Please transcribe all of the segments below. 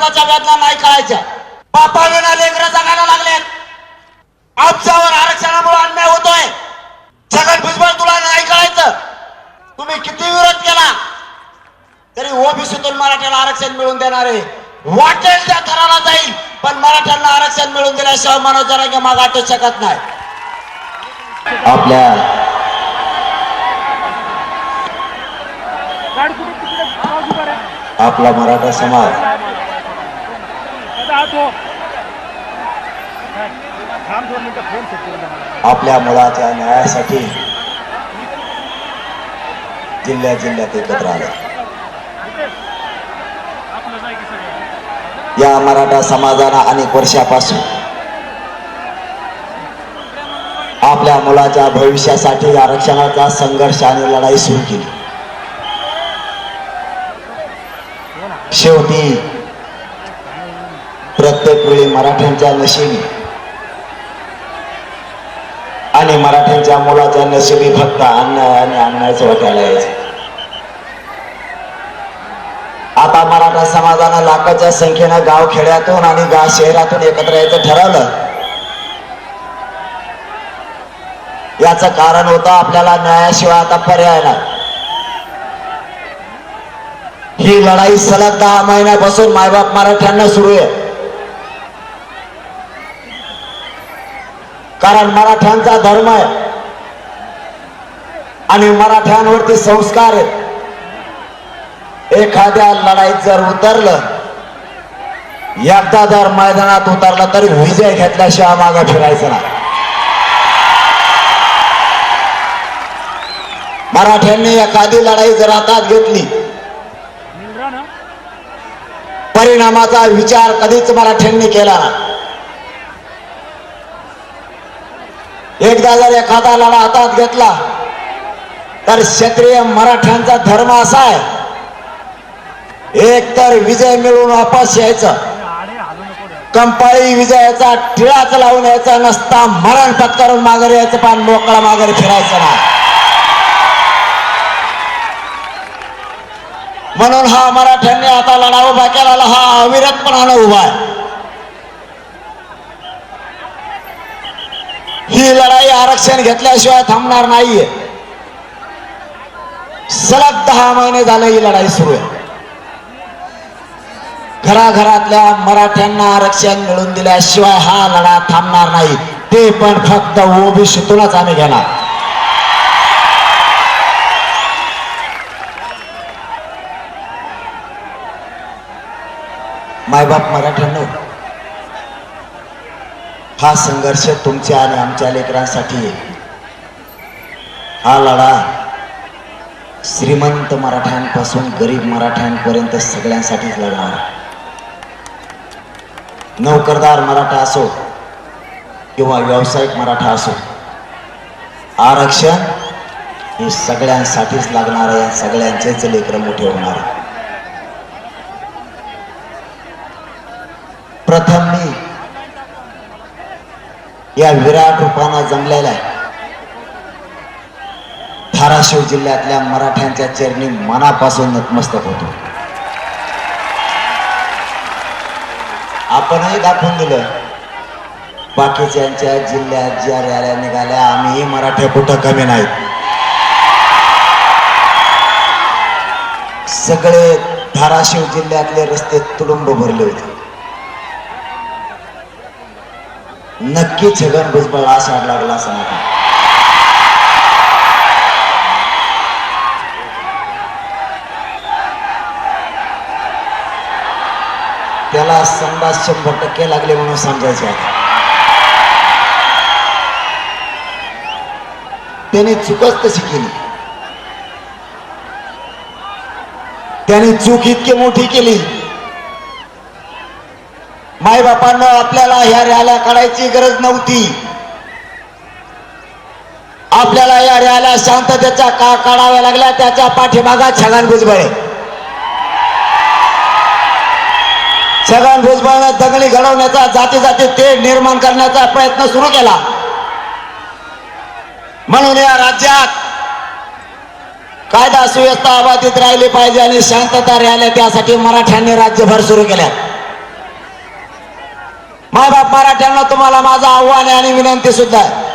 कुणाच्या वेदना नाही कळायच्या. बापाविना लेकरं जगायला लागलेत. आमच्यावर आरक्षणामुळे अन्याय होतोय. छगन भुजबळ तुला नाही कळायचं. तुम्ही किती विरोध केला तरी ओबीसीतून मराठ्याला आरक्षण मिळवून देणारे वाटेल त्या थराला जाईल, पण मराठ्यांना आरक्षण मिळवून दिल्याशिवाय मनोज जरांगे मागे हटू शकत नाही. आपला मराठा समाज आपल्या मुलाच्या न्यायासाठी जिल्ह्यात एकत्र आले. या मराठा समाजानं अनेक वर्षापासून आपल्या मुलाच्या भविष्यासाठी आरक्षणाचा संघर्ष आणि लढाई सुरू केली. शेवटी प्रत्येक वेळी मराठ्यांच्या नशिबी आणि मराठ्यांच्या मुलाच्या नशिबी फक्त अन्याय आणि अन्यायाचं वाटायला यायचं. आता मराठा समाजानं लाखाच्या संख्येनं गाव खेड्यातून आणि गाव शहरातून एकत्र यायचं ठरवलं. याचं कारण होतं आपल्याला न्यायाशिवाय आता पर्याय नाही. ही लढाई सलग 10 महिन्यापासून मायबाप मराठ्यांना सुरू आहे. कारण मराठ्यांचा धर्म आहे आणि मराठ्यांवरती संस्कार आहेत. एखाद्या लढाईत जर उतरलं, एकदा जर मैदानात उतरलं तरी विजय घेतल्याशिवाय मागे फिरायचं नाही. मराठ्यांनी एखादी लढाई जर हातात घेतली, परिणामाचा विचार कधीच मराठ्यांनी केला नाही. एकदा जर एखादा लढा हातात घेतला तर क्षत्रिय मराठ्यांचा धर्म असा आहे, एक तर विजय मिळवून वापस यायचं, कंपाळी विजयाचा टिळाच लावून यायचा नसता मरण पत्करून माघारी यायचं, पण मोकळा माघारी फिरायचं नाही. म्हणून हा मराठ्यांनी आता लढा उभा केलेला हा अविरतपणानं उभा आहे. ही लढाई आरक्षण घेतल्याशिवाय थांबणार नाहीये. सलग 10 महिने झाले ही लढाई सुरू आहे. घराघरातल्या मराठ्यांना आरक्षण मिळवून दिल्याशिवाय हा लढा थांबणार नाही. ते पण फक्त ओबीसीतूनच आम्ही घेणार. मायबाप मराठ्यांनो, हा संघर्ष तुमच्या आणि आमच्या लेकरांसाठी आहे. हा लढा श्रीमंत मराठ्यांपासून गरीब मराठ्यांपर्यंत सगळ्यांसाठीच लढणार. नोकरदार मराठा असो किंवा व्यावसायिक मराठा असो, आरक्षण हे सगळ्यांसाठीच लागणार आहे. सगळ्यांचेच लेकरं मोठे होणार आहे. प्रथम मी या विराट रूपानं जमलेल्या धाराशिव जिल्ह्यातल्या मराठ्यांच्या चरणी मनापासून नतमस्तक होतो. आपणही दाखवून दिलं, बाकीच्यांच्या जिल्ह्यात ज्या रॅल्या निघाल्या, आम्ही मराठे कुठं कमी नाहीत. सगळे धाराशिव जिल्ह्यातले रस्ते तुडुंब भरले होते. नक्की छगन भुजबळ आषाढ लागला असं नाही. त्याला संडास 100% लागले म्हणून समजायचे. त्याने चूकच तशी केली. त्याने चूक इतकी मोठी केली. मायबापांना आपल्याला ह्या रॅल्या काढायची गरज नव्हती. आपल्याला या रॅल्या शांततेच्या का काढाव्या लागल्या, त्याच्या पाठीमागा छगन भुजबळ. छगन भुजबळने दंगली घडवण्याचा, जाती जाती तेढ निर्माण करण्याचा प्रयत्न सुरू केला. म्हणून या राज्यात कायदा सुव्यवस्था अबाधित राहिली पाहिजे आणि शांतता राहिली, त्यासाठी मराठ्यांनी राज्यभर सुरू केल्या. मायबाप मराठ्यांना तुम्हाला माझं आव्हान आहे आणि विनंती सुद्धा आहे.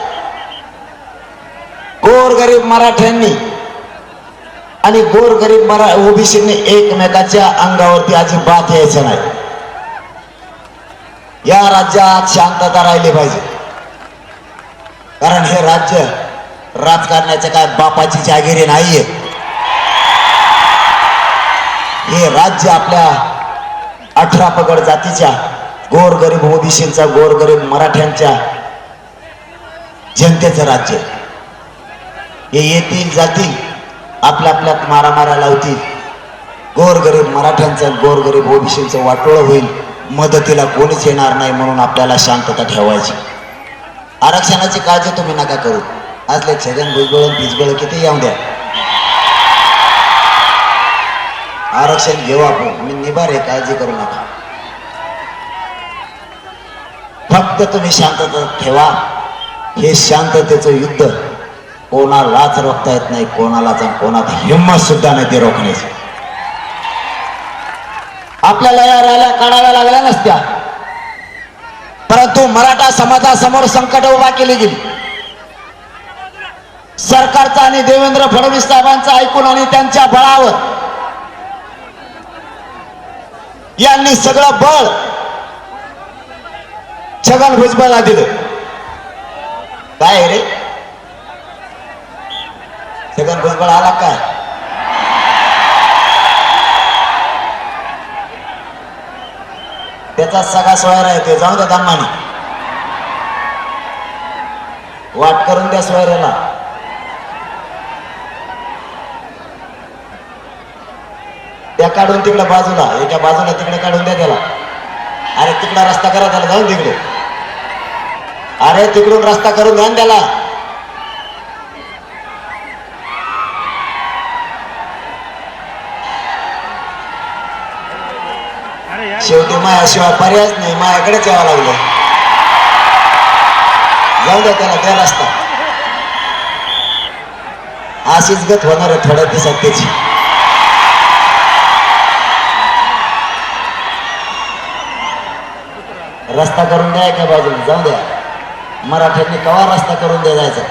गोरगरीब मराठ्यांनी आणि गोरगरीब ओबीसींनी एकमेकाच्या अंगावरती अजिबात यायचं नाही. या राज्यात शांतता राहिली पाहिजे, कारण हे राज्य राजकारणाच्या काय बापाची जागिरी नाहीये. हे राज्य आपल्या 18 पगड जातीच्या गोरगरीब ओबीसींचा, गोरगरीब मराठ्यांच्या जनतेचं राज्य. हे येतील जातील, आपल्या आपल्यात मारामारा लावतील. गोरगरीब मराठ्यांचं, गोरगरीब ओबीसींचं वाटोळं होईल. मदतीला कोणीच येणार नाही, म्हणून आपल्याला शांतता ठेवायची. आरक्षणाची काळजी तुम्ही नका करू. असले छगन भुजबळ भिजबळ किती येऊ द्या, आरक्षण घेऊ आपण. मी निभार आहे, काळजी करू नका. फक्त तुम्ही शांतता ठेवा. हे शांततेचं युद्ध कोणालाच रोखता येत नाही, कोणालाच कोणात हिंमत सुद्धा नाही ते रोखण्याची. आपल्याला या रॅल्या काढाव्या लागल्या नसत्या, परंतु मराठा समाजासमोर संकट उभा केली गेली. सरकारचं आणि देवेंद्र फडणवीस साहेबांचं ऐकून आणि त्यांच्या बळावर यांनी सगळं बळ छगन भुजबळला दिलं. काय रे, छगन भुजबळ आला काय? त्याचा सगळा सोयरा आहे, ते जाऊ द्या दामानी, वाट करून द्या सोयऱ्याला. त्या काढून तिकडे बाजूला, एका बाजूला तिकडे काढून द्या त्याला. अरे तिकडा रस्ता करा त्याला, जाऊन तिकडे. अरे तिकडून रस्ता करून द्या त्याला. शेवटी मायाशिवाय पर्यायच नाही, मायाकडेच यावं लागलं. जाऊ द्या त्याला, त्या रस्ता. अशीच गत होणार आहे थोड्या दिवसात त्याची. रस्ता करून द्या एका बाजूला, जाऊ द्या. मराठ्यांनी कवा रस्ता करून द्यायचा.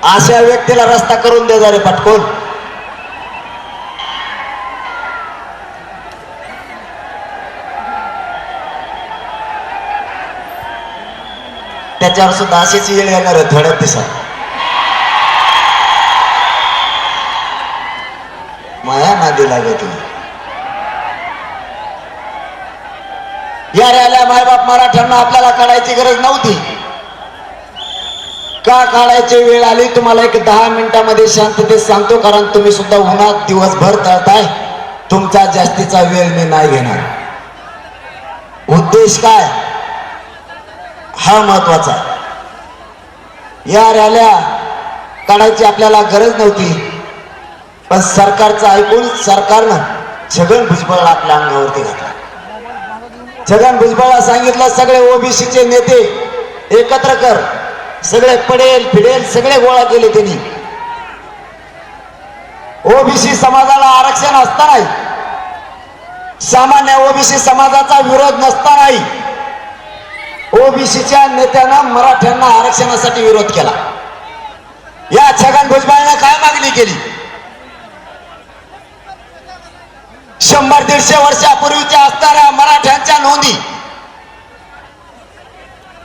अशा व्यक्तीला रस्ता करून द्या रे पटकून. त्याच्यावर सुद्धा अशीच येळ येणार आहे थोड्या दिवसात. माया नादी लागत. या रॅल्या मायबाप मराठ्यांना आपल्याला काढायची गरज नव्हती. का काढायची वेळ आली तुम्हाला एक 10 मिनिटांमध्ये शांततेत सांगतो, कारण तुम्ही सुद्धा उन्हात दिवसभर तळताय. तुमचा जास्तीचा वेळ मी नाही घेणार. उद्देश काय हा महत्वाचा. या रॅल्या काढायची आपल्याला गरज नव्हती, पण सरकारचं ऐकून सरकारनं छगन भुजबळ आपल्या अंगावरती घातला. छगन भुजबळला सांगितलं सगळे ओबीसीचे नेते एकत्र कर, सगळे पडेल फिडेल सगळे गोळा केले त्यांनी. ओबीसी समाजाला आरक्षण असतानाही, सामान्य ओबीसी समाजाचा विरोध नसतानाही ओबीसीच्या नेत्यानं मराठ्यांना आरक्षणासाठी विरोध केला. या छगन भुजबळानं काय मागणी केली? 100-150 वर्षापूर्वीच्या असणाऱ्या मराठ्यांच्या नोंदी,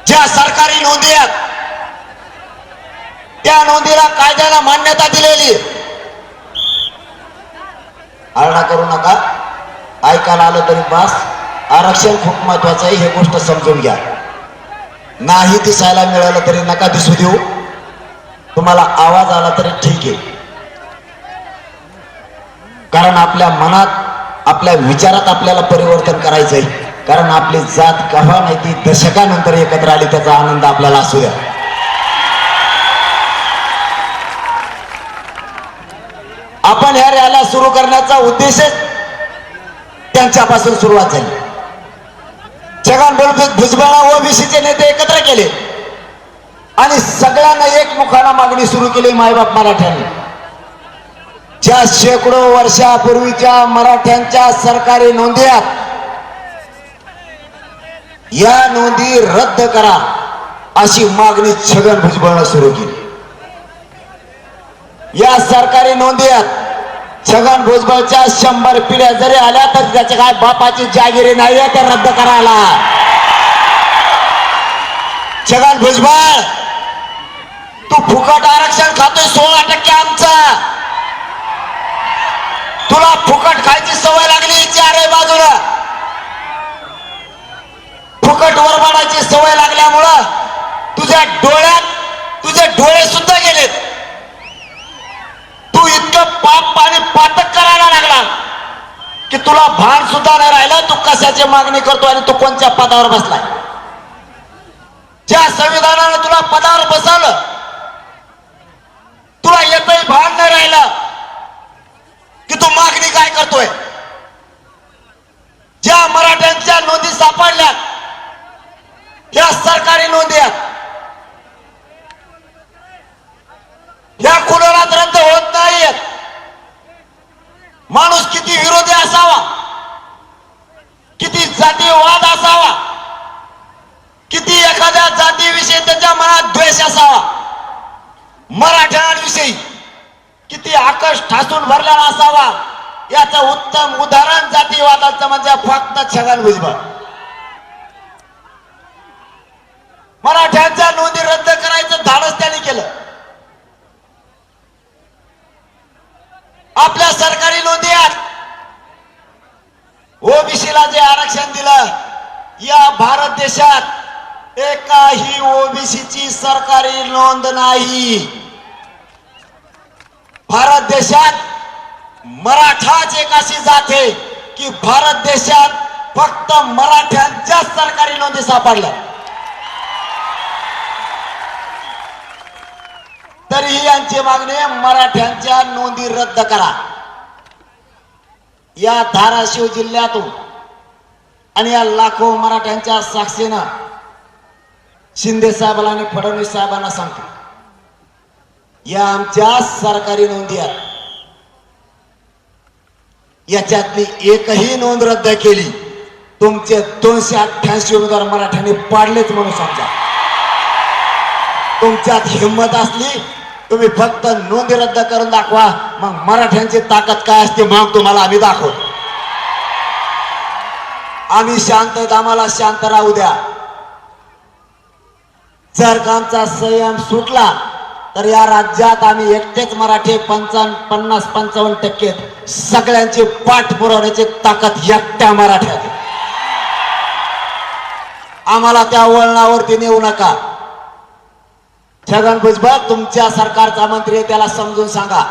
ज्या सरकारी नोंदी आहेत, त्या नोंदीला कायद्यानं मान्यता दिलेली. आळणा करू नका, ऐकायला आलं तरी बास. आरक्षण खूप महत्वाचं आहे, हे गोष्ट समजून घ्या. नाही दिसायला मिळालं तरी नका दिसू देऊ. तुम्हाला आवाज आला तरी ठीक आहे, कारण आपल्या मनात, आपल्या विचारात आपल्याला परिवर्तन करायचंय. कारण आपली जात कव्हा नाही ती दशकानंतर एकत्र आली, त्याचा आनंद आपल्याला असू द्या. आपण ह्या रॅल्या सुरू करण्याचा उद्देशच त्यांच्यापासून सुरुवात झाली. छगन भुजबळ ओबीसीचे नेते एकत्र केले आणि सगळ्यांना एकमुखानं मागणी सुरू केली मायबाप मराठ्यांनी. ज्या शेकडो वर्षापूर्वीच्या मराठ्यांच्या सरकारी नोंदी आहेत, या नोंदी रद्द करा अशी मागणी छगन भुजबळनं सुरू केली. या सरकारी नोंदी आहेत, छगन भुजबळच्या 100 पिढ्या जरी आल्या तर त्याच्या काय बापाची जागिरी नाहीये ते रद्द करायला. छगन भुजबळ, तू फुकट आरक्षण खातोय 16% आमचं. तुला फुकट खायची सवय लागली चारही बाजूला. फुकट वरबाडाची सवय लागल्यामुळं तुझ्या डोळ्यात तुझे डोळे सुद्धा गेलेत. तू इतकं पाप आणि पातक करायला लागला की तुला भान सुद्धा नाही राहिलं तू कशाची मागणी करतो आणि तू कोणत्या पदावर बसलाय. ज्या संविधानानं तुला पदावर बसवलं तुला येतही भान नाही राहिलं की तू मागणी काय करतोय. ज्या मराठ्यांच्या नोंदी सापडल्या या सरकारी नोंदी आहेत, या कुणाला रद्द होत नाहीयेत. माणूस किती विरोधी असावा, किती जातीयवाद असावा, किती एखाद्या जातीविषयी त्याच्या मनात द्वेष असावा, मराठ्यांविषयी किती आकाश ठासून भरलेला असावा, याचं उत्तम उदाहरण जातीयवादाचं म्हणजे फक्त छगन भुजबळ. मराठ्यांच्या नोंदी रद्द करायचं धाडस त्यांनी केलं. आपल्या सरकारी नोंदी आहेत, ओबीसीला जे आरक्षण दिलं, या भारत देशात एकाही ओबीसीची सरकारी नोंद नाही. भारत देशात मराठाच एक अशी जात आहे की भारत देशात फक्त मराठ्यांच्या सरकारी नोंदी सापडल्या. तरीही यांची मागणी मराठ्यांच्या नोंदी रद्द करा. या धाराशिव जिल्ह्यातून आणि या लाखो मराठ्यांच्या साक्षीनं शिंदे साहेबांना आणि फडणवीस साहेबांना सांगतो, या आमच्या सरकारी नोंदी आहेत, याच्यातली एकही नोंद रद्द केली तुमचे 288 उमेदवार मराठ्यांनी पाडलेच म्हणून समजा. तुमच्यात हिंमत असली तुम्ही फक्त नोंदी रद्द करून दाखवा, मग मराठ्यांची ताकद काय असते मग तुम्हाला आम्ही दाखवतो. आम्ही शांत आहेत, आम्हाला शांत राहू द्या. जर का आमचा संयम सुटला तर या राज्यात आम्ही एकटेच मराठी 50-55% सगळ्यांची पाठ पुरवण्याची ताकद एकट्या मराठ्यात. आम्हाला त्या वळणावरती नेऊ नका. छगन भुजबळ तुमच्या सरकारचा मंत्री आहे, त्याला समजून सांगा.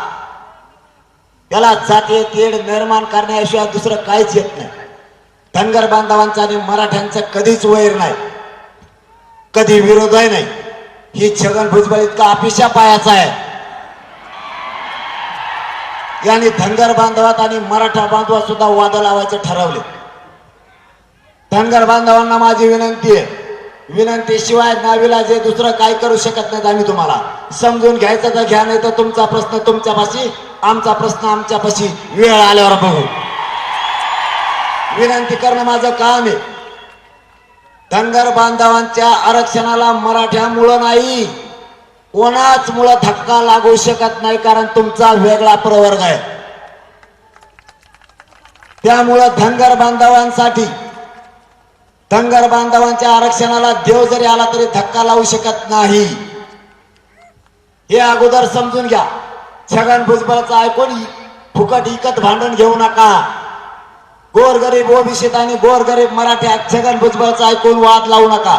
त्याला जातीय तेढ निर्माण करण्याशिवाय दुसरं काहीच येत नाही. धनगर बांधवांचा आणि मराठ्यांचा कधीच वैर नाही, कधी विरोधही नाही. ही छगन भुजबळ इतका अपिशा पायाचा आहे. यांनी धनगर बांधवात आणि मराठा बांधवात सुद्धा वाद लावायचे ठरवले. धनगर बांधवांना माझी विनंती आहे, विनंतीशिवाय नाविलाजे दुसरं काय करू शकत नाहीत. आम्ही तुम्हाला समजून घ्यायचं तर घ्या, नाही तर तुमचा प्रश्न तुमच्यापाशी, आमचा प्रश्न आमच्यापाशी, वेळ आल्यावर बघू. विनंती करणं माझं काम आहे. धनगर बांधवांच्या आरक्षणाला मराठ्यामुळं नाही, कोणाच मुळे धक्का लागू शकत नाही, कारण तुमचा वेगळा प्रवर्ग आहे. त्यामुळं धनगर बांधवांसाठी, धनगर बांधवांच्या आरक्षणाला देव जरी आला तरी धक्का लावू शकत नाही. हे अगोदर समजून घ्या. छगन भुजबळचं ऐकून फुकट इकत भांडण घेऊ नका. गोरगरीब ओबीसीत आणि गोरगरीब मराठ्यात छगन भुजबळचं ऐकून वाद लावू नका.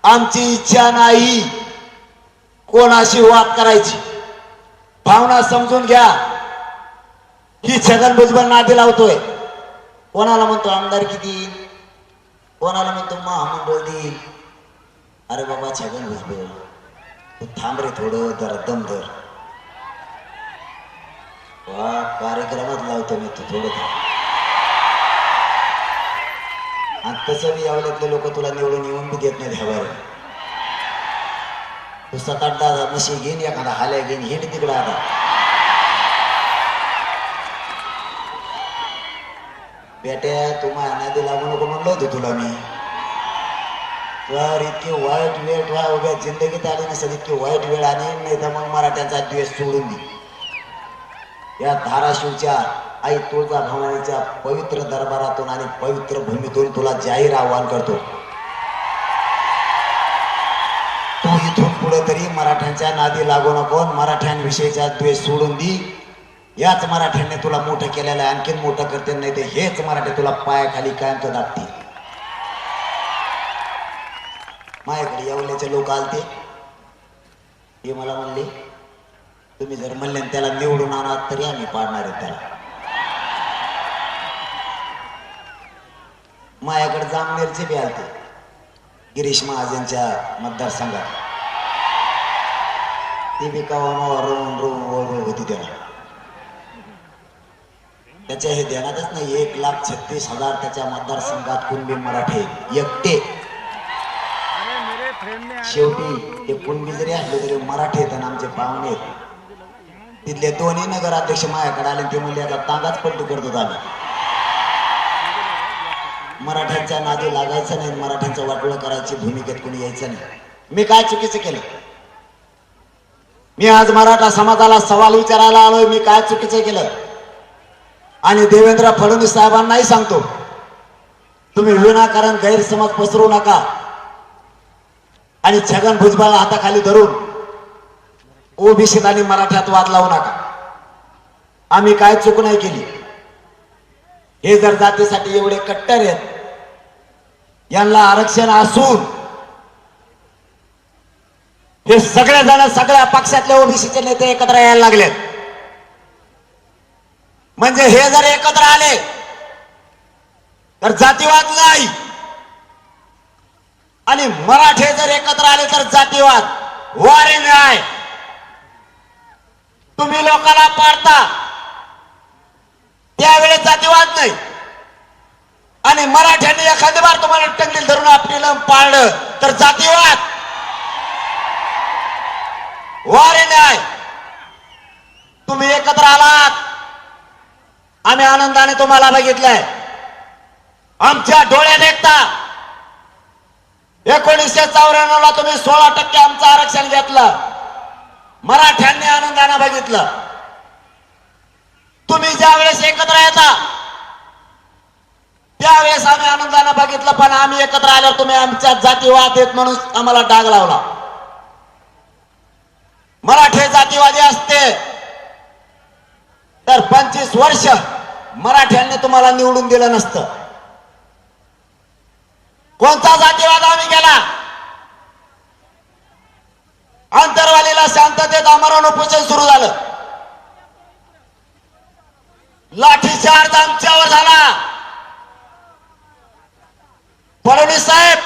आमची इच्छा नाही कोणाशी वाद करायची. भावना समजून घ्या. ही छगन भुजबळ नादी लावतोय. कोणाला म्हणतो आमदारकी देईल, कोणाला म्हणतो महामंडळ देईल. अरे बाबा छगन भुजबळ, तू थांब रे थोडं, जरा दम धर. वा कार्यक्रमात लावतो मी, तू थोडं थांब. आणि तसं बी यावल्यातले लोक तुला निवडून येऊन बी देत नाही ह्यावर. तू 7-8 म्हशी घेईन, एखादा हाल्या घेईन, हिंड तिकडं. आता बेट्या तू माझ्या नादी लागू नको म्हणलो होतो तुला मी. तर इतकी वाईट वेळ तुला उभ्या जिंदगीत आली नसेल, इतकी वाईट वेळ आणि नाही तर मग मराठ्यांचा द्वेष सोडून दे. या धाराशिवच्या आई तुळजा भवानीच्या पवित्र दरबारातून आणि पवित्र भूमीतून तुला जाहीर आवाहन करतो, तू इथून पुढे तरी मराठ्यांच्या नादी लागू नको. मराठ्यांविषयीचा द्वेष सोडून दी. याच मराठ्यांनी तुला मोठं केलेलं आहे, आणखीन मोठं करते, नाही ते हेच मराठी तुला पायाखाली कायम तो दाबते. माझ्याकडे येवल्याचे लोक आलते, हे मला म्हणले तुम्ही जर म्हणले त्याला निवडून आणा तरी आम्ही पाडणार आहे त्याला. माझ्याकडे जामनेरचे बी आलते, गिरीश महाजनच्या मतदारसंघात, ती बी कवा रोवून होती त्याला. त्याच्या हे ध्यानातच नाही, 1,36,000 त्याच्या मतदारसंघात कुणबी मराठे एकटे. शेवटी ते कुणबी जरी असले तरी मराठी आहेत आणि आमचे पाहुणे आहेत. तिथले दोन्ही नगराध्यक्ष माझ्याकडे आले, ते म्हणजे आता तांगाच पलटी करतो आले. मराठ्यांच्या नादी लागायचं नाही, मराठ्यांचं वाटोळं करायची भूमिकेत कोणी यायचं नाही. मी काय चुकीचं केलं? मी आज मराठा समाजाला सवाल विचारायला आलोय, मी काय चुकीचं केलं? आणि देवेंद्र फडणवीस साहेबांनाही सांगतो, तुम्ही विनाकारण गैरसमज पसरू नका आणि छगन भुजबळ हाताखाली धरून ओबीसीत आणि मराठ्यात वाद लावू नका. आम्ही काय चूक नाही केली. हे जर जातीसाठी एवढे कट्टर आहेत, यांना आरक्षण असून हे सगळे जण सगळ्या पक्षातले ओबीसीचे नेते एकत्र यायला लागलेत. म्हणजे हे जर एकत्र आले तर जातीवाद नाही, आणि मराठे जर एकत्र आले तर जातीवाद. वारे न्याय. तुम्ही लोकांना पाडता त्यावेळेस जातीवाद नाही, आणि मराठ्यांनी एखादी बार तुम्हाला टंगली धरून आपल्याला पाळलं तर जातीवाद. वारे न्याय. तुम्ही एकत्र आलात, आम्ही आनंदाने तुम्हाला बघितलंय. आमच्या डोळ्यात एकता 1994 ला तुम्ही 16% आमचं आरक्षण घेतलं, मराठ्यांनी आनंदाने बघितलं. तुम्ही ज्या वेळेस एकत्र येता त्यावेळेस आम्ही आनंदाने बघितलं, पण आम्ही एकत्र आल्यावर तुम्ही आमच्या जातीवाद आहेत म्हणून आम्हाला डाग लावला. मराठे जातीवादी असते तर 25 वर्ष मराठ्यांनी तुम्हाला निवडून दिलं नसतं. कोणता जातीवाद आम्ही केला? आंतरवालीला शांततेत आमरण उपोषण सुरू झालं, लाठीचार्ज आमच्यावर झाला. फडणवीस साहेब,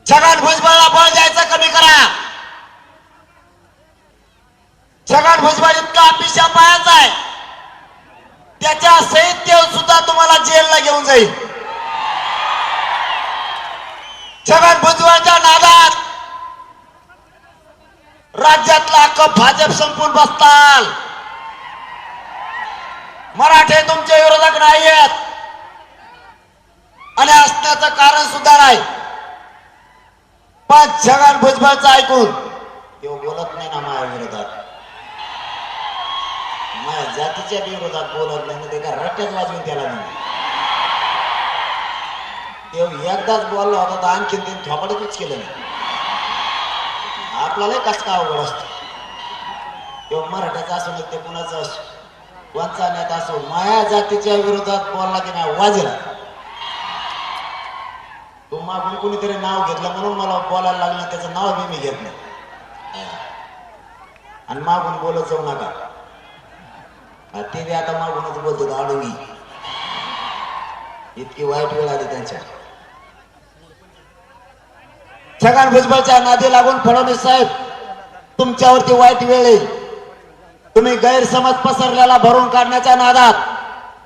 छगन भुजबळला बळ द्यायचं कमी करा. छगन भुजबळ इतका अपिशा पायाचा आहे, त्याच्या सहित सुद्धा तुम्हाला जेलला घेऊन जाईल. छगन भुजबळच्या नादात राज्यातला अख्खं भाजप संपून बसताल. मराठे तुमचे विरोधक नाही आहेत आणि असण्याचं कारण सुद्धा नाही. पण छगन भुजबळचं ऐकून तो बोलत नाही ना माझ्या विरोधात, माझ्या जातीच्या विरोधात बोलत नाही, ते का रट्ट्यात वाजवून त्याला नाही. ते एकदाच बोलला होता तर आणखीन त्यांनी थोपाडतच केलं नाही. आपल्याला कस का अवघड असतो. तेव्हा मराठ्याचा असो नाही ते कुणाचं असो, कोणचा नेता असो, माया जातीच्या विरोधात बोलला की नाही वाजेला. तो मागून कोणीतरी नाव घेतलं म्हणून मला बोलायला लागलं, त्याचं नाव बी मी घेत नाही. आणि मागून बोलत जाऊ नका. ते बी आता मागूनच बोलतो आडवी. इतकी वाईट वेळ आली त्यांच्या. छगन भुजबळच्या नादी लागून फडणवीस साहेब तुमच्यावरती वाईट वेळ येईल. तुम्ही गैरसमज पसरल्याला भरून काढण्याच्या नादात,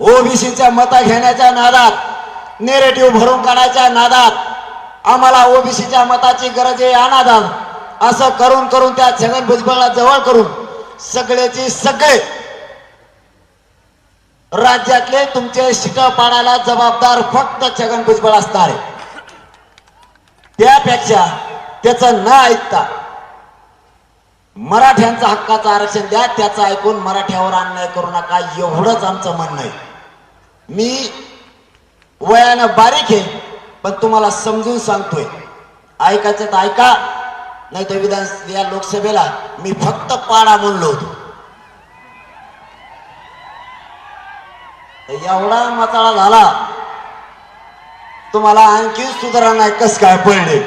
ओबीसीच्या मतं घेण्याच्या नादात, नेरेटिव्ह भरून काढायच्या नादात, आम्हाला ओबीसीच्या मताची गरज आहे या नादात, असं करून करून त्या छगन भुजबळला जवळ करून सगळ्याची सगळे राज्यातले तुमचे शिट पाडायला जबाबदार फक्त छगन भुजबळ असणार आहे. त्यापेक्षा त्याचं न ऐकता मराठ्यांचा हक्काचं आरक्षण द्या, त्याचं ऐकून मराठ्यावर अन्याय करू नका, एवढंच आमचं म्हणणं आहे. मी वयानं बारीक आहे, पण तुम्हाला समजून सांगतोय. ऐकायचं तर ऐका, नाही तर या लोकसभेला मी फक्त पाडा म्हणलो होतो. एवढा मताळा झाला, तुम्हाला आणखी सुधारणा नाही कस काय पडले.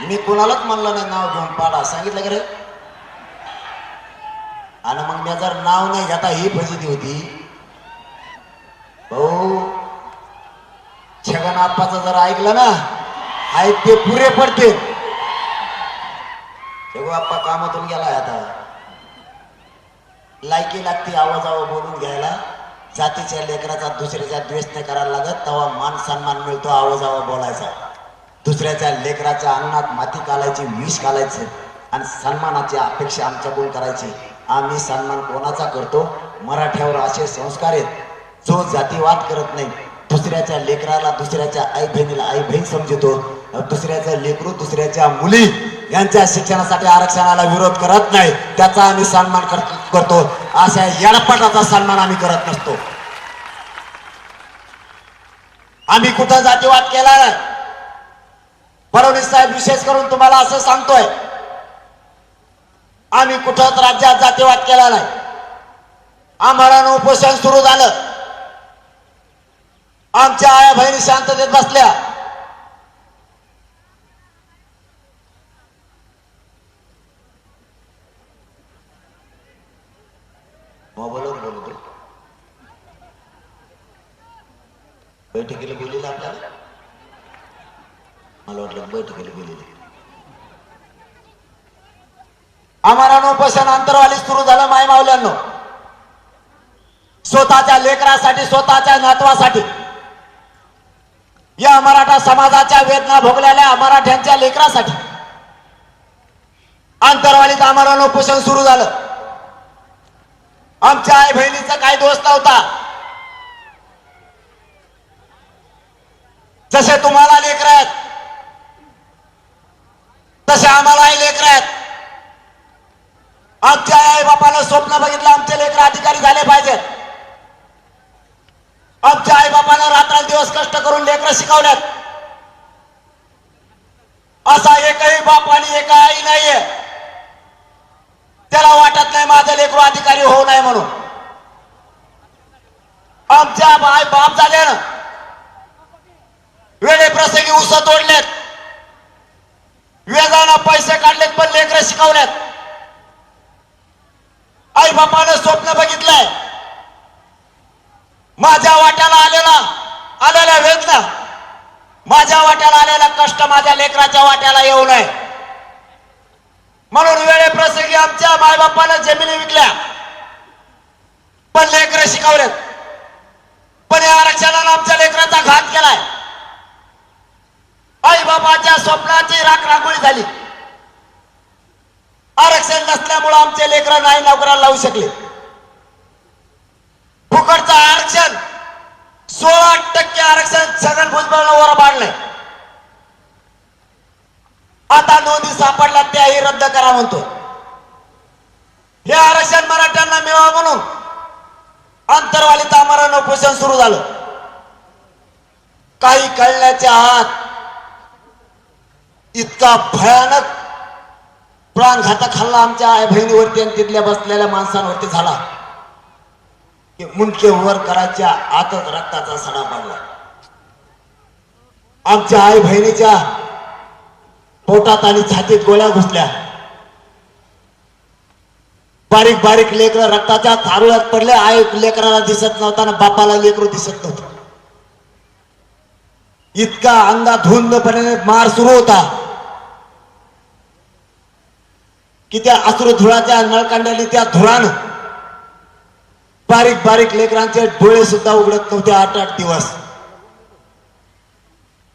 मी कुणालाच म्हणलं नाही नाव घेऊन पाडा, सांगितलं का रे? आणि मग मी जर नाव नाही घेता ही फजिती होती. भाऊ छगन आप्पाचं जर ऐकलं ना, आहेत ते पुरे पडते. छगन आप्पा कामातून गेलाय, आता लायकी लागते आवाजावर बोलून घ्यायला. जातीच्या लेकराचा दुसऱ्याचा द्वेष नाही करायला लागत, तेव्हा मान सन्मान मिळतो आवाजावर बोलायचा. दुसऱ्याच्या लेकराच्या अंगणात माती घालायची, विष घालायचं आणि सन्मानाची अपेक्षा आमच्याकडून करायची. आम्ही सन्मान कोणाचा करतो? मराठ्यावर असे संस्कार आहेत, जो जातीवाद करत नाही, दुसऱ्याच्या लेकराला दुसऱ्याच्या आई बहिणीला आई बहीण समजतो, दुसऱ्याचं लेकरू दुसऱ्याच्या मुली यांच्या शिक्षणासाठी आरक्षणाला विरोध करत नाही, त्याचा आम्ही सन्मान करतो. अशा येडपाटाचा सन्मान आम्ही करत नसतो. आम्ही कुठं जातीवाद केला नाही. फडणवीस साहेब विशेष करून तुम्हाला असं सांगतोय, आम्ही कुठंच राज्यात जातीवाद केला नाही. आम्हाला उपोषण सुरू झालं, आमच्या आया बहिणी शांततेत बसल्या. मोबाईलवर बोलतो, बैठकीला बोललेलं आपल्याला, मला वाटलं बैठकीला बोललेलं. आम्हाला उपोषण अंतरवाली सुरू झालं. माय मावल्यांनो, स्वतःच्या लेकरासाठी, स्वतःच्या नातवासाठी, या मराठा समाजाच्या वेदना भोगलेल्या मराठ्यांच्या लेकरासाठी अंतरवालीत आम्हाला उपोषण सुरू झालं. आमच्या आई बहिणीचा काही दोष नव्हता. जसे तुम्हाला लेकर आहेत तसे आम्हालाही लेकर आहेत. आमच्या आई बापानं स्वप्न बघितलं आमचे लेकर अधिकारी झाले पाहिजेत. आमच्या आई बापानं रात्रंदिवस कष्ट करून लेकर शिकवल्यात. असा एकही बाप आणि एक आई नाहीये त्याला वाटत नाही माझं लेकरू अधिकारी होऊ नये म्हणून. आमच्या आई बाप झाले ना, वेळे प्रसंगी उस तोडलेत, वेगानं पैसे काढलेत, पण लेकर शिकवल्यात. आई बापानं स्वप्न बघितलंय माझ्या वाट्याला आलेल्या वेदना, माझ्या वाट्याला आलेला कष्ट माझ्या लेकराच्या वाट्याला येऊ नये म्हणून वेळे प्रसंगी आमच्या मायबापानं जमिनी विकल्या, पण लेकर शिकवलेत. पण या आरक्षणानं आमच्या लेकराचा घात केलाय. आई बाबाच्या स्वप्नाची राखरांगोळी झाली. आरक्षण नसल्यामुळे आमचे लेकर नाही नोकऱ्याला लावू शकले. फुकटचं आरक्षण 16% आरक्षण छगन भुजबळांना वर पाडलंय. आता नोंदी सापडल्या त्याही रद्द करा म्हणतो. हे आरक्षण मराठ्यांना मिळावं म्हणून अंतरवालीत आमरण उपोषण सुरू झालं. काही कळण्याच्या आत इतका भयानक प्राणघातक हल्ला आमच्या आई बहिणीवरती आणि तिथल्या बसलेल्या माणसांवरती झाला की मुंडके वर करायच्या आतच रक्ताचा सडा पडला. आमच्या आई बहिणीच्या पोटात आणि छातीत गोळ्या घुसल्या. बारीक बारीक लेकर रक्ताच्या थारोळ्यात पडले. आई लेकराला दिसत नव्हता ना बापाला लेकरू दिसत नव्हतं. इतका अंधाधुंदपणे मार सुरू होता की त्या अश्रू धुळाच्या नळकांड्याने त्या धुळानं बारीक बारीक लेकरांचे डोळे सुद्धा उघडत नव्हते 8-8 दिवस.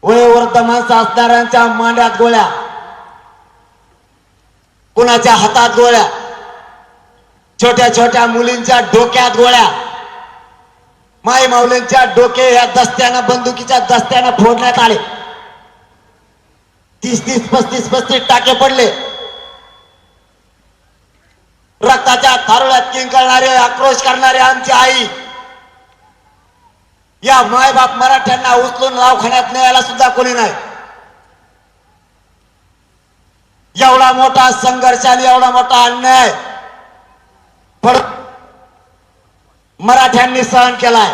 वयोवृद्ध माणसं असणाऱ्यांच्या मांड्यात गोळ्या, कुणाच्या हातात गोळ्या, छोट्या छोट्या मुलींच्या डोक्यात गोळ्या, माई माऊलींच्या डोके या दस्त्यानं, बंदुकीच्या दस्त्यानं फोडण्यात आले. 30-30, 35-35 टाके पडले. रक्ताच्या थारोळ्यात किंकाळणारे, आक्रोश करणारे आमची आई, या मायबाप मराठ्यांना उचलून दवाखान्यात न्यायला सुद्धा कोणी नाही. एवढा मोठा संघर्ष आणि एवढा मोठा अन्याय मराठ्यांनी सहन केलाय.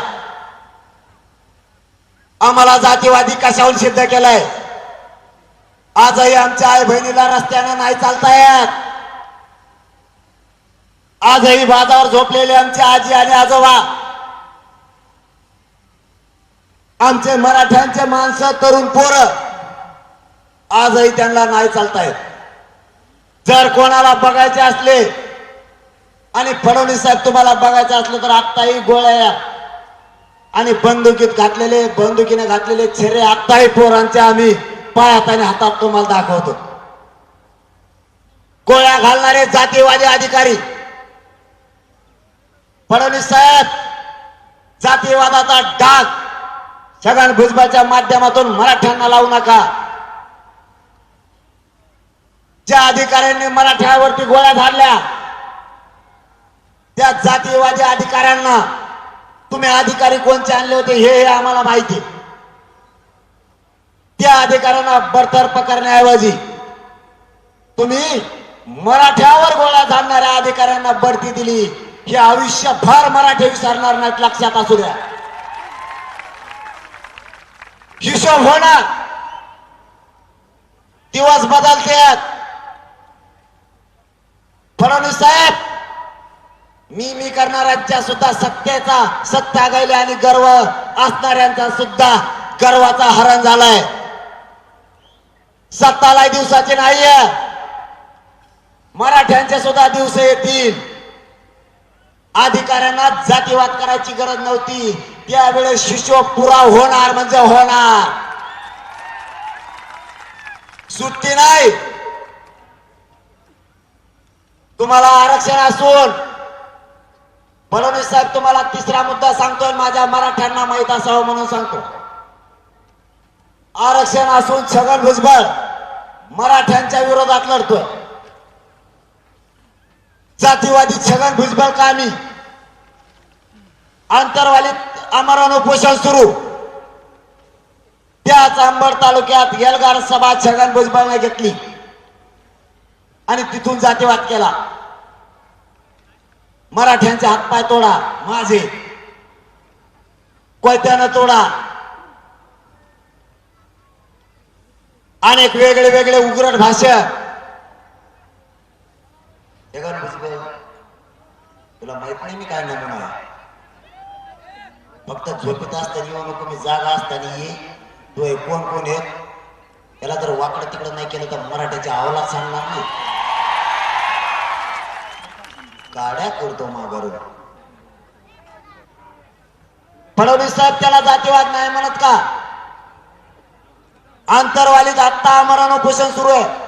आम्हाला जातीवादी कशाहून सिद्ध केलाय. आजही आमच्या आई बहिणीला रस्त्याने नाही चालता येत. आजही बाजावर झोपलेले आमचे आजी आणि आजोबा, आमचे मराठ्यांचे माणसं, तरुण पोरं, आजही त्यांना नाही चालता येत. जर कोणाला बघायचे असले आणि फडणवीस साहेब तुम्हाला बघायचं असलं तर आत्ताही गोळ्या आणि बंदुकीने घातलेले छेरे आत्ताही पोरांचे आम्ही पायात आणि हातात तुम्हाला दाखवतो. गोळ्या घालणारे जातीवादी अधिकारी, फडणवीस साहेब, जातीवादाचा डाग छगन भुजबळच्या माध्यमातून मराठ्यांना लावू नका. ज्या अधिकाऱ्यांनी मराठ्यावरती गोळ्या झाडल्या त्या जातीवादी अधिकाऱ्यांना तुम्ही अधिकारी कोणते आणले होते हे आम्हाला माहिती. त्या अधिकाऱ्यांना बडतर्फ करण्याऐवजी तुम्ही मराठ्यावर गोळ्या झाडणाऱ्या अधिकाऱ्यांना बढती दिली. हे आयुष्यभर मराठी विसरणार नाहीत, लक्षात असू द्या. हिशोब होणार, दिवस बदलतात. फडणवीस साहेब, मी करणाऱ्यांच्या सुद्धा सत्ता गायले आणि गर्व असणाऱ्यांचा सुद्धा गर्वाचा हरण झालाय. सत्ताला दिवसाचे नाहीये, मराठ्यांचे सुद्धा दिवस येतील. अधिकाऱ्यांना जातीवाद करायची गरज नव्हती, त्यावेळेस हिशोब पुरा होणार म्हणजे होणार, सुट्टी नाही. तुम्हाला आरक्षण असून, फडणवीस साहेब तुम्हाला तिसरा मुद्दा सांगतोय, माझ्या मराठ्यांना माहित असावं म्हणून सांगतो. आरक्षण असून छगन भुजबळ मराठ्यांच्या विरोधात लढतोय. जातीवादी छगन भुजबळ कामी अंतरवालीत आमरण उपोषण सुरू. त्याच अंबड तालुक्यात एल्गार सभा छगन भुजबळने घेतली आणि तिथून जातीवाद केला. मराठ्यांचे हातपाय तोडा, माझे कोयत्यानं तोडा, अनेक वेगळे वेगळे उग्रट भाषण. छगन भुजबळ, तुला माहित नाही मी काय नमुना आहे. फक्त झोपेत असताना येऊ नको, मी जागा असताना ये. तो कोण कोण येत, त्याला जर वाकडं तिकडं नाही केलं तर मराठ्याच्या अवलाद सांगणार नाही. गाड्या करतो माघारून. फडणवीस साहेब त्याला जातीवाद नाही म्हणत का? आंतरवालीत आत्ता आमरण उपोषण सुरू आहे.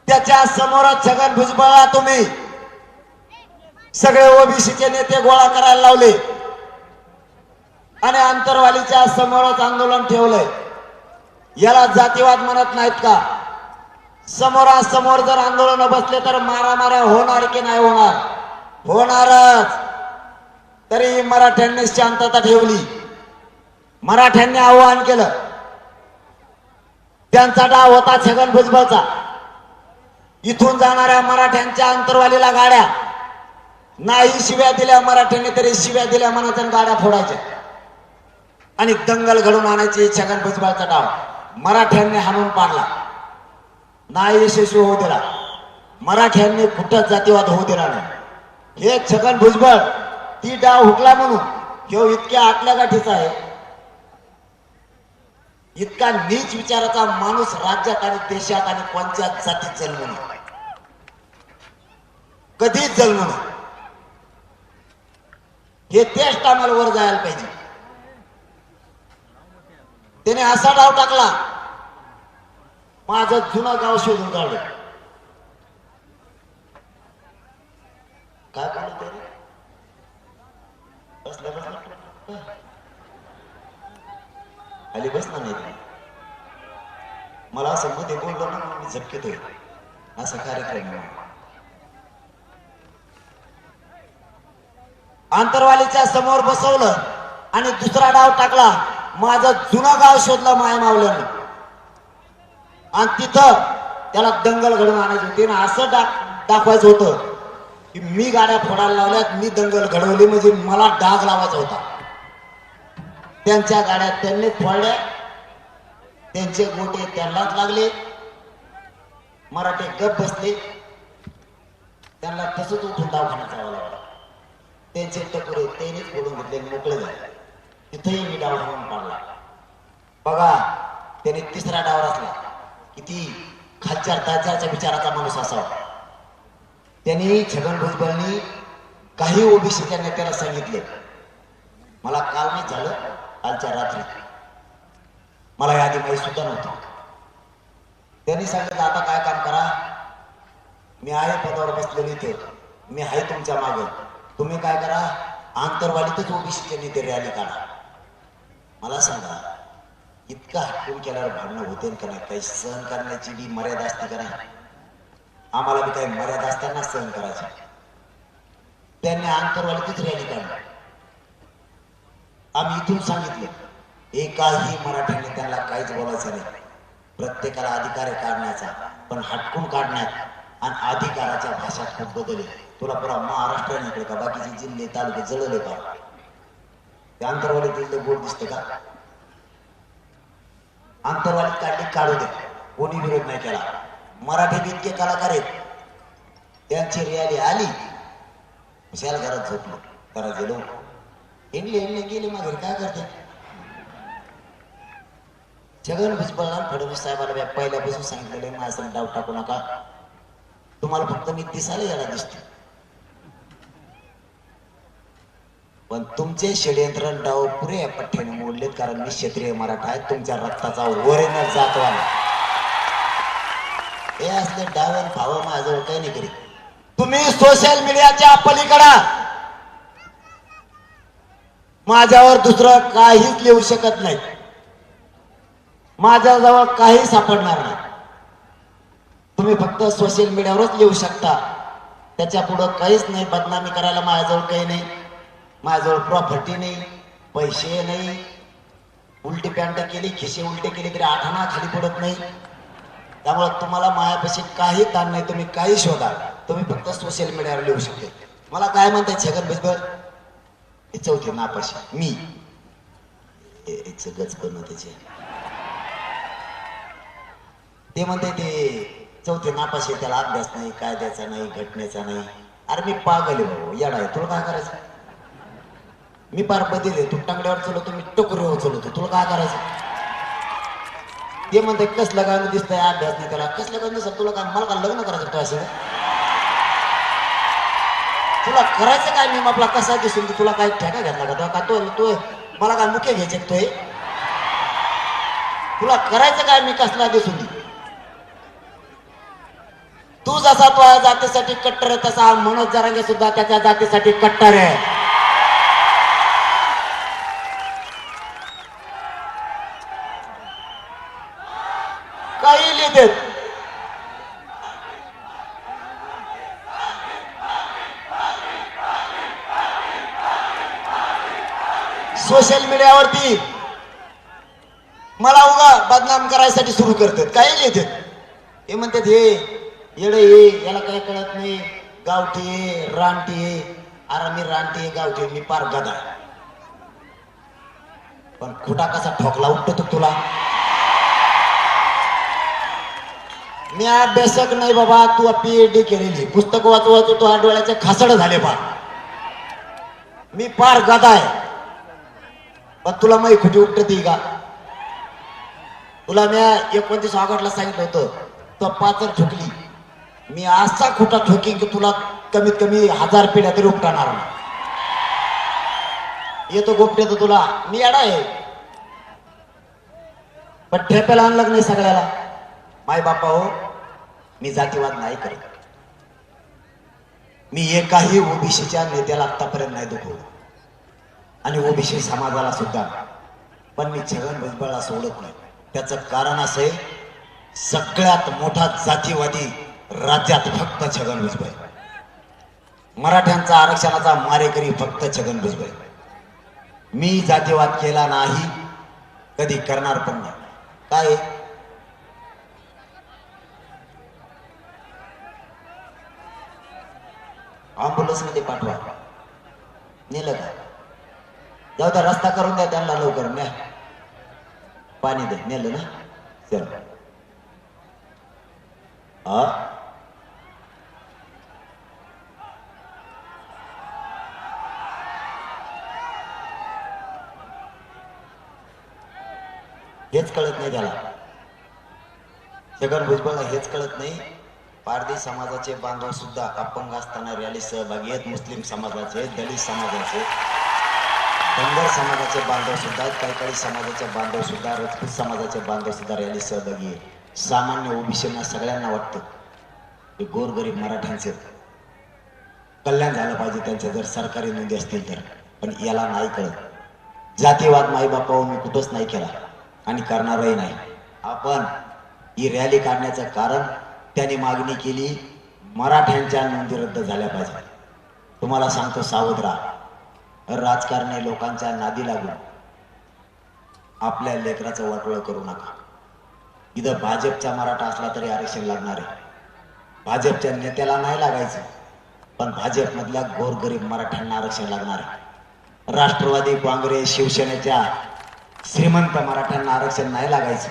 त्याच्या समोरच छगन भुजबळला तुम्ही सगळे ओबीसीचे नेते गोळा करायला लावले आणि आंतरवालीच्या समोरच आंदोलन ठेवलंय. याला जातीवाद म्हणत नाहीत का? समोरासमोर जर आंदोलन बसले तर मारामाऱ्या होणार की नाही होणार? होणारच. तरी मराठ्यांनी शांतता ठेवली, मराठ्यांनी आव्हान केलं. त्यांचा डाव होता छगन भुजबळचा. इथून जाणाऱ्या मराठ्यांच्या अंतरवालीला गाड्या नाही शिव्या दिल्या मराठ्यांनी तरी शिव्या दिल्या मनाच्या गाड्या फोडायच्या आणि दंगल घडून आणायची. छगन भुजबळचा डाव मराठ्यांनी हाणून पाडला, नाही यशस्वी होऊ दिला. मराठ्यांनी कुठंच जातीवाद होऊ दिला नाही. हे छगन भुजबळ ती डाव हुकला म्हणून ह्यो इतक्या आतल्या गाठीचा आहे, इतका नीच विचाराचा माणूस राज्यात आणि देशात आणि कोणत्याच जातीत जन्मू नये, कधीच जन्मू नये. हे त्याच टायमाला वर जायला पाहिजे. त्याने असा डाव टाकला, माझं जुनं गाव शोधून काढलं. खाली बसणार नाही. मला असं मध्ये बोललो ना म्हणून मी झपकेतोय. असा कार्यक्रम आहे. आंतरवालीच्या समोर बसवलं आणि दुसरा डाव टाकला. माझं जुनं गाव शोधलं माय मावल्यानं आणि तिथं त्याला दंगल घडवून आणायची होती ना. असं दाखवायचं होतं की मी गाड्या फोडायला लावल्यात, मी दंगल घडवली, म्हणजे मला डाग लावायचा होता. त्यांच्या गाड्या त्यांनी फोडल्या, त्यांचे गोटे त्यांनाच लागले. मराठे गप बसले, त्यांना तसंच उठून दवाखान्यात जावं लागलं. त्यांचे टकोरे त्यांनीच फोडून घेतले, मोकळे झाले. तिथेही मी डाव म्हणून पाडला. बघा, त्याने तिसरा डाव रचला. किती खालच्या ताच्याच्या विचाराचा माणूस असावा. त्यांनी छगन भुजबळनी काही ओबीसीच्या नेत्याला सांगितले, मला काल नाही झालं, कालच्या रात्री, मला यादी माहीत सुद्धा नव्हतं. त्यांनी सांगितलं आता काय काम करा, मी आहे पदावर बसलेली इथे, मी आहे तुमच्या मागे, तुम्ही काय करा, आंतरवालीतच ओबीसीचे नेते रॅली काढा. मला सांगा, इतका हटकून केल्यावर भांडणं होते का नाही? काही सहन करण्याची बी मर्यादा असते का नाही? आम्हाला बी काही मर्यादा असताना सहन करायची. त्यांनी आंतरवालीतच रॅली काढली. आम्ही इथून सांगितलं, एकाही मराठ्याने त्यांना काहीच बोलायचं नाही. प्रत्येकाला अधिकार आहे काढण्याचा, पण हटकून काढण्यात आणि अधिकाराच्या भाषात खूप बदल आहे. तुला पुरा महाराष्ट्राने इकडे का बाकीचे जिल्हे तालुके जळले का? त्या आंतरवालीत गोड दिसतं का? आंतरवालीत काढली, काढू दे, कोणी विरोध नाही केला. मराठी बी इतके कलाकार आहेत, त्यांची रॅली आली, विशाल घरात झोपलो, घरात गेलो, हिंडले गेले, मग घरी काय करते? छगन भुजबळ फडणवीस साहेबांना पहिल्यापासून सांगितलेलं, माझं डाव टाकू नका, तुम्हाला फक्त मी दिसायला यायला दिसते, पण तुमचे षडयंत्र डाव पुरे पठ्ठ्याने मोडलेत, कारण मी क्षत्रिय मराठा आहे, तुमच्या रक्ताचा ओरेनं जातवाला. हे असले डावं भाव माझ्याजवळ काही नाही करीत. तुम्ही सोशल मीडियाच्या पलीकडे माझ्यावर दुसरं काहीच लिहू शकत नाही, माझ्याजवळ काही सापडणार नाही. तुम्ही फक्त सोशल मीडियावरच लिहू शकता, त्याच्या पुढं काहीच नाही. बदनामी करायला माझ्याजवळ काही नाही, माझ्याजवळ प्रॉपर्टी नाही, पैसे नाही. उलटी पॅन्ट केली, खिसे उलटे केले तरी आठाणा खाली पडत नाही. त्यामुळे तुम्हाला मायापाशी काही ताण नाही, तुम्ही काही शोधा, तुम्ही फक्त सोशल मीडियावर लिहू शकते. मला काय म्हणताय छगन भुजबळ, हे चौथी नापाशी मी गच करणं त्याचे, ते म्हणते ते चौथे नापाशी, त्याला अभ्यास नाही, कायद्याचा नाही, घटनेचा नाही. अरे मी पागल आहे भाऊ, येडा आहे, तुला काय करायचं? मी पार बदल आहे, तू टांगड्यावर चलवतो, मी टोकरीवर चलवतो, तुला काय करायचं? ते म्हणते कसलं गाणं दिसतंय, अभ्यास नाही त्याला, कसलं गाणं दिसत तुला? काय मला काय लग्न करायचं तो असं? तुला करायचं काय? मी आपला कसा दिसून तुला काय ठेका घेतला का? का तो मला काय मुख्य घ्यायचे तो? तुला करायचं काय? मी कसला दिसून? तू जसा तो जातीसाठी कट्टर आहे, तसा मनोज जरांगे सुद्धा त्याच्या जातीसाठी कट्टर आहे. काही लिहितेत, सोशल मीडियावरती मला उगा बदनाम करायसाठी सुरू करतात, काही लिहितात. हे म्हणतात हे येडे, हे याला काही कळत नाही, गावठी आहे, रानटी आहे. अरे मी रानटी आहे, गावठी आहे, मी पार गदा, पण खोटा कसा ठोकला उठतो तुला? मी अभ्यासक नाही बाबा, तू PhD केलेली, पुस्तक वाचू वाचू तो डोळ्याचे खासड झाले बा, मी पार गदा आहे. पण तुला माही खोटी उठती का? तुला मी 29 ऑगस्टला सांगितलं होतं, तो पाचर ठोकली, मी असा खोटा ठोकीन की तुला कमीत कमी 1000 पिढ्या तरी उपटाणार नाही. येतो गोपटे तर तुला, मी येडा आहे, पण ठेप्याला आणलं नाही सगळ्याला. माय बापा हो, मी जातीवाद नाही करत, मी एकाही ओबीसीच्या नेत्याला आतापर्यंत नाही दुखवलं, आणि ओबीसी समाजाला सुद्धा. पण मी छगन भुजबळला सोडत नाही. त्याचं कारण असं आहे, सगळ्यात मोठा जातीवादी राज्यात फक्त छगन भुजबळ. मराठ्यांचा आरक्षणाचा मारेकरी फक्त छगन भुजबळ. मी जातीवाद केला नाही, कधी करणार पण नाही. काय अँब्युलन्स मध्ये पाठवा. नेलं का? जाऊ द्या, रस्ता करून द्या त्यांना लवकर. न्या, पाणी द्या. नेलं ना? चल. हेच कळत नाही त्याला. छगन भुजबळला हेच कळत नाही. पारधी समाजाचे बांधव सुद्धा अपंग असताना रॅली सहभागी आहेत. मुस्लिम समाजाचे, दलित समाजाचे, धनगर समाजाचे बांधव सुद्धा आहेत. काही समाजाचे बांधव सुद्धा, राजपूत समाजाचे बांधव सुद्धा रॅली सहभागी आहेत. सामान्य ओबीसींना सगळ्यांना वाटतं की गोरगरीब मराठ्यांचे कल्याण झालं पाहिजे त्यांच्या जर सरकारी नोंदी असतील तर. पण याला नाही कळत. जातीवाद माईबापावर मी कुठंच नाही केला आणि करणारही नाही. आपण ही रॅली काढण्याचं कारण त्यांनी मागणी केली, मराठ्यांच्या नोंदी रद्द झाल्या पाहिजे. तुम्हाला सांगतो, सावध राहा. राजकारणी लोकांच्या नादी लागून आपल्या लेकराचं वाटोळं करू नका. इथं भाजपचा मराठा असला तरी आरक्षण लागणार आहे. भाजपच्या नेत्याला नाही लागायचं, पण भाजपमधल्या गोरगरीब मराठ्यांना आरक्षण लागणार आहे. राष्ट्रवादी, काँग्रेस, शिवसेनेच्या श्रीमंत मराठ्यांना आरक्षण नाही लागायचं.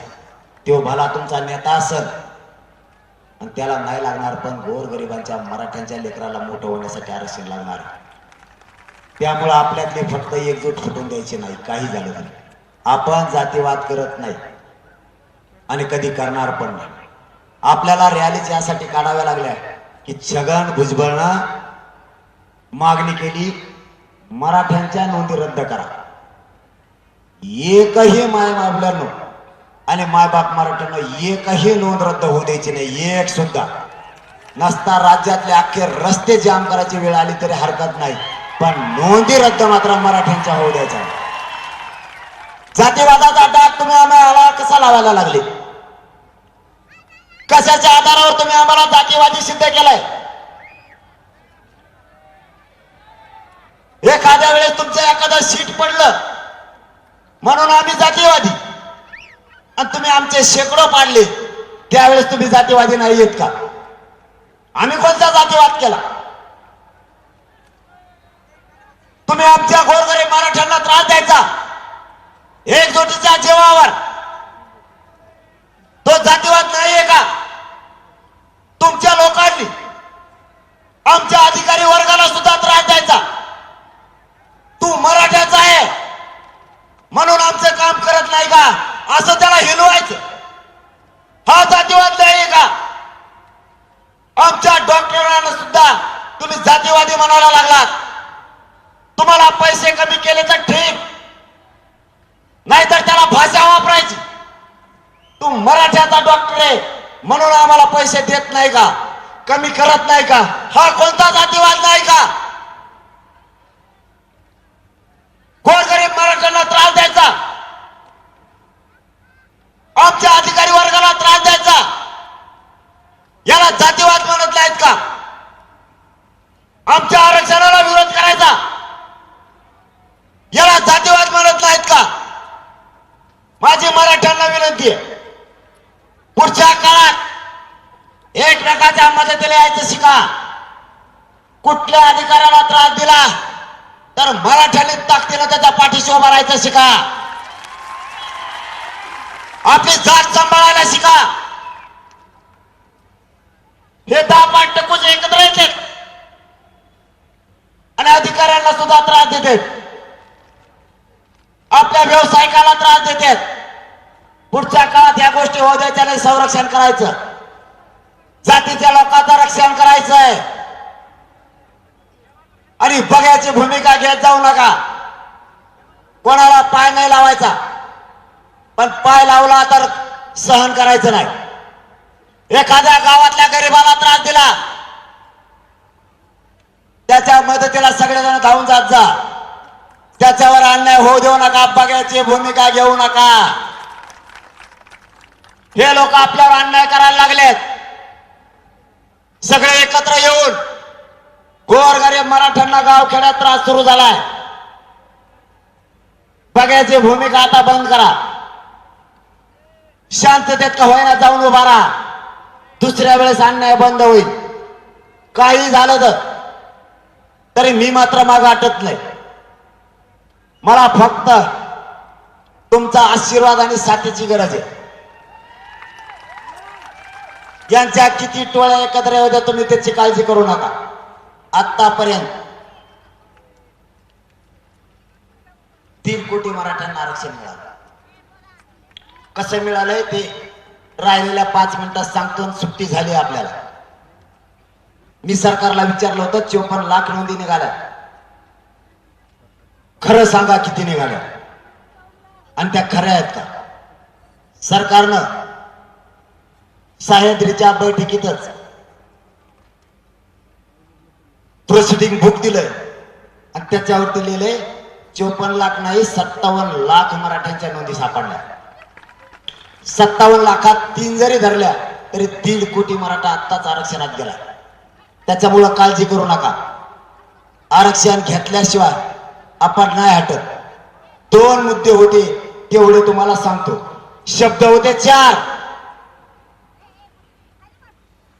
तो भला तुमचा नेता असेल आणि त्याला नाही लागणार, पण गोरगरिबांच्या मराठ्यांच्या लेकराला मोठं होण्यासाठी आरक्षण लागणार आहे. त्यामुळं आपल्यातली फक्त एकजूट फुटून द्यायची नाही. काही झालं तरी आपण जातीवाद करत नाही आणि कधी करणार पण नाही. आपल्याला रॅलीज यासाठी काढाव्या लागल्या की छगन भुजबळनं मागणी केली, मराठ्यांच्या नोंदी रद्द करा. एकही मायबापल्यानं आणि मायबाप मराठ्यांना एकही नोंद रद्द होऊ द्यायची नाही. एक सुद्धा नसता. राज्यातले अख्खे रस्ते जाम करायची वेळ आली तरी हरकत नाही, पण नोंदी रद्द मात्र मराठ्यांच्या होऊ द्यायचा. जातीवादाचा डाग तुम्ही आम्हाला कसा लावायला लागले? कशाच्या आधारावर तुम्ही आम्हाला जातीवादी सिद्ध केलाय? एखाद्या वेळेस तुमचं एखादं सीट पडलं म्हणून आम्ही जातीवादी, आणि तुम्ही आमचे शेकडो पाडले, त्यावेळेस तुम्ही जातीवादी नाही येत का? आम्ही कोणता जातीवाद केला? तुम्ही आमच्या गोरगरीब मराठ्यांना त्रास द्यायचा एकजुटीच्या जीवावर, तो जातीवाद नाहीये का? तुमच्या लोकांनी आमच्या अधिकारी वर्गाला सुद्धा त्रास द्यायचा. तू मराठ्याचा आहे म्हणून आमचं काम करत नाही का, असं त्याला हिलवायचं. हा जातीवाद नाहीये का? आमच्या डॉक्टरांना सुद्धा तुम्ही जातीवादी म्हणायला लागलात. तुम्हाला पैसे कमी केले तर ठीक, नाहीतर त्याला भाषा वापरायची. तू मराठ्याचा डॉक्टर आहे म्हणून आम्हाला पैसे देत नाही का, कमी करत नाही का? हा कोणता जातीवाद नाही का? गोरगरीब मराठ्यांना त्रास द्यायचा, आमच्या अधिकारी वर्गाला त्रास द्यायचा, याला जातीवाद म्हणत नाहीत का? आमच्या आरक्षणाला विरोध करायचा, याला जातीवाद म्हणत नाहीत का? माझी मराठ्यांना विनंती आहे, पुढच्या काळात एकमेकाच्या मदतीला यायचं शिका. कुठल्या अधिकाऱ्याला त्रास दिला तर मराठ्यांनी ताकदीनं त्याच्या पाठीशी उभं राहायचं शिका. आपली जात सांभाळायला शिका. हे 10-5 टक्कूच एकत्र येते आणि अधिकाऱ्यांना सुद्धा त्रास देते, आपल्या व्यावसायिकाला त्रास देतात. पुढच्या काळात या गोष्टी होऊ द्यायच्या नाही. संरक्षण करायचं, जातीच्या लोकांचं रक्षण करायचंय आणि बघ्याची भूमिका घेत जाऊ नका. कोणाला पाय नाही लावायचा, पण पाय लावला तर सहन करायचं नाही. एखाद्या गावातल्या गरिबाला त्रास दिला, त्याच्या मदतीला सगळेजण धावून जात जा. त्याच्यावर अन्याय होऊ देऊ नका, बघायची भूमिका घेऊ नका. हे लोक आपल्यावर अन्याय करायला लागलेत. सगळे एकत्र येऊन गोरगरीब मराठ्यांना गावखेड्यात त्रास सुरू झालाय. बघायची भूमिका आता बंद करा. शांततेत का होईना जाऊन उभा राहा. दुसऱ्या वेळेस अन्याय बंद होईल. काही झालं तरी मी मात्र मागे हटत नाही. मला फक्त तुमचा आशीर्वाद आणि साथीची गरज आहे. यांच्या किती टोळ्या एकत्र होत्या तुम्ही त्याची काळजी करू नका. आतापर्यंत 3 कोटी मराठ्यांना आरक्षण मिळालं. कसं मिळालंय ते राहिलेल्या 5 मिनिटात सांगतो आणि सुट्टी झाली आपल्याला. मी सरकारला विचारलं होतं 54 लाख नोंदी निघाल्या. खरं सांगा किती निघाल्या आणि त्या खऱ्या आहेत का? सरकारनं सह्याद्रीच्या बैठकीतच प्रोसिडिंग बुक दिलंय आणि त्याच्यावरती लिहिलंय 54 लाख नाही 57 लाख मराठ्यांच्या नोंदी सापडल्या. 57 लाखात 3 जरी धरल्या तरी 1.5 कोटी मराठा आत्ताच आरक्षणात गेला. त्याच्यामुळं काळजी करू नका. आरक्षण घेतल्याशिवाय आपण नाही हटत. 2 मुद्दे होते तेवढे तुम्हाला सांगतो. शब्द होते 4,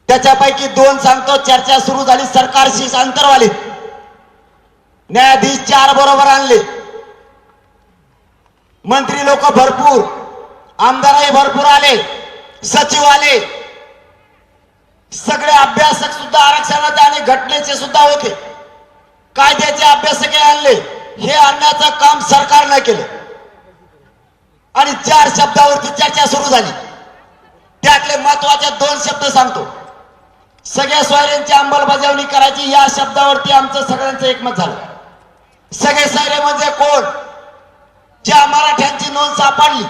त्याच्यापैकी 2 सांगतो. चर्चा सुरू झाली सरकारशी अंतर्वालीत. न्यायाधीश 4 बरोबर आणले. मंत्री लोक भरपूर, आमदारही भरपूर आले, सचिव आले, सगळे अभ्यासक सुद्धा आरक्षणाचे आणि घटनेचे सुद्धा होते. कायद्याचे अभ्यासक आणले. हे आणण्याचं काम सरकारनं केलं आणि 4 शब्दावरती चर्चा सुरू झाली. त्यातले महत्वाचे 2 शब्द सांगतो. सगळ्या सोयऱ्यांची अंमलबजावणी करायची या शब्दावरती आमचं सगळ्यांचं एकमत झालं. सगळे सोयरे म्हणजे कोण? ज्या मराठ्यांची नोंद सापडली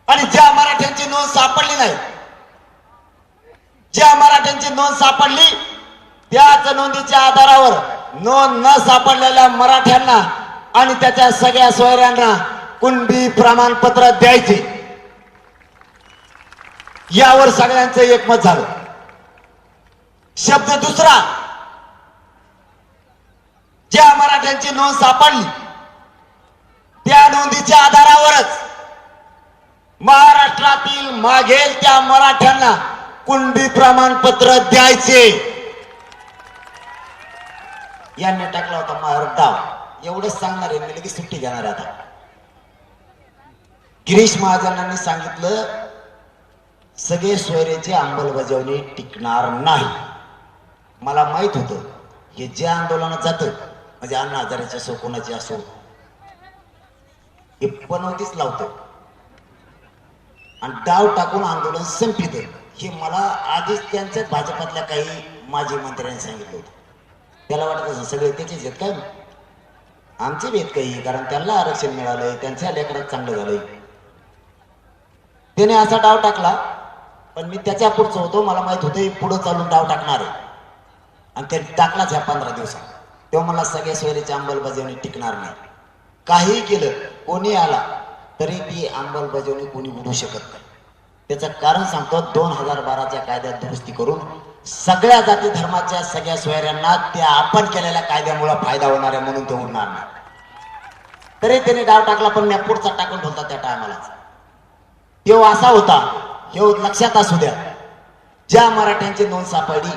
आणि ज्या मराठ्यांची नोंद सापडली नाही. ज्या मराठ्यांची नोंद सापडली त्याच नोंदीच्या आधारावर नोंद न सापडलेल्या मराठ्यांना आणि त्याच्या सगळ्या सोयऱ्यांना कुणबी प्रमाणपत्र द्यायचे. यावर सगळ्यांचं एकमत झालं. शब्द दुसरा, ज्या मराठ्यांची नोंद सापडली त्या नोंदीच्या आधारावरच महाराष्ट्रातील मागेल त्या मराठ्यांना कुणबी प्रमाणपत्र द्यायचे. यांनी टाकला होता मार डाव. एवढंच सांगणार आहे मी, लगेच सुट्टी घेणार आहे आता. गिरीश महाजनांनी सांगितलं सगळे सोयरेची अंमलबजावणी टिकणार नाही. मला माहित होतं हे जे आंदोलनात जातं म्हणजे अण्णा हजारेचे असो कोणाचे असो हे पनवतीच लावतं आणि डाव टाकून आंदोलन संपित. हे मला आधीच त्यांच्याच भाजपातल्या काही माजी मंत्र्यांनी सांगितलं होतं. त्याला वाटत असं सगळे त्याचेच आहेत काय, आमचे भेद काही, कारण त्यांना आरक्षण मिळालंय, त्यांच्या लेकरात चांगलं झालंय. त्याने असा डाव टाकला पण मी त्याच्या पुढचं होतो. मला माहित होतं पुढे चालून डाव टाकणार आहे आणि त्यांनी टाकलाच ह्या 15 दिवसात. तेव्हा मला सगळ्या सोयरीची अंमलबजावणी टिकणार नाही. काही केलं कोणी आला तरी ती अंमलबजावणी कोणी उडू शकत नाही. त्याचं कारण सांगतो. 2012च्या कायद्यात दुरुस्ती करून सगळ्या जाती धर्माच्या सगळ्या सोयऱ्यांना त्या आपण केलेल्या कायद्यामुळे फायदा होणार आहे म्हणून ते उडणार नाही. तरी त्याने डाव टाकला पण मी पुढचा टाकून होता त्या टायमालाच. तेव्हा असा होता, हे लक्षात असू द्या, ज्या मराठ्यांची नोंद सापडली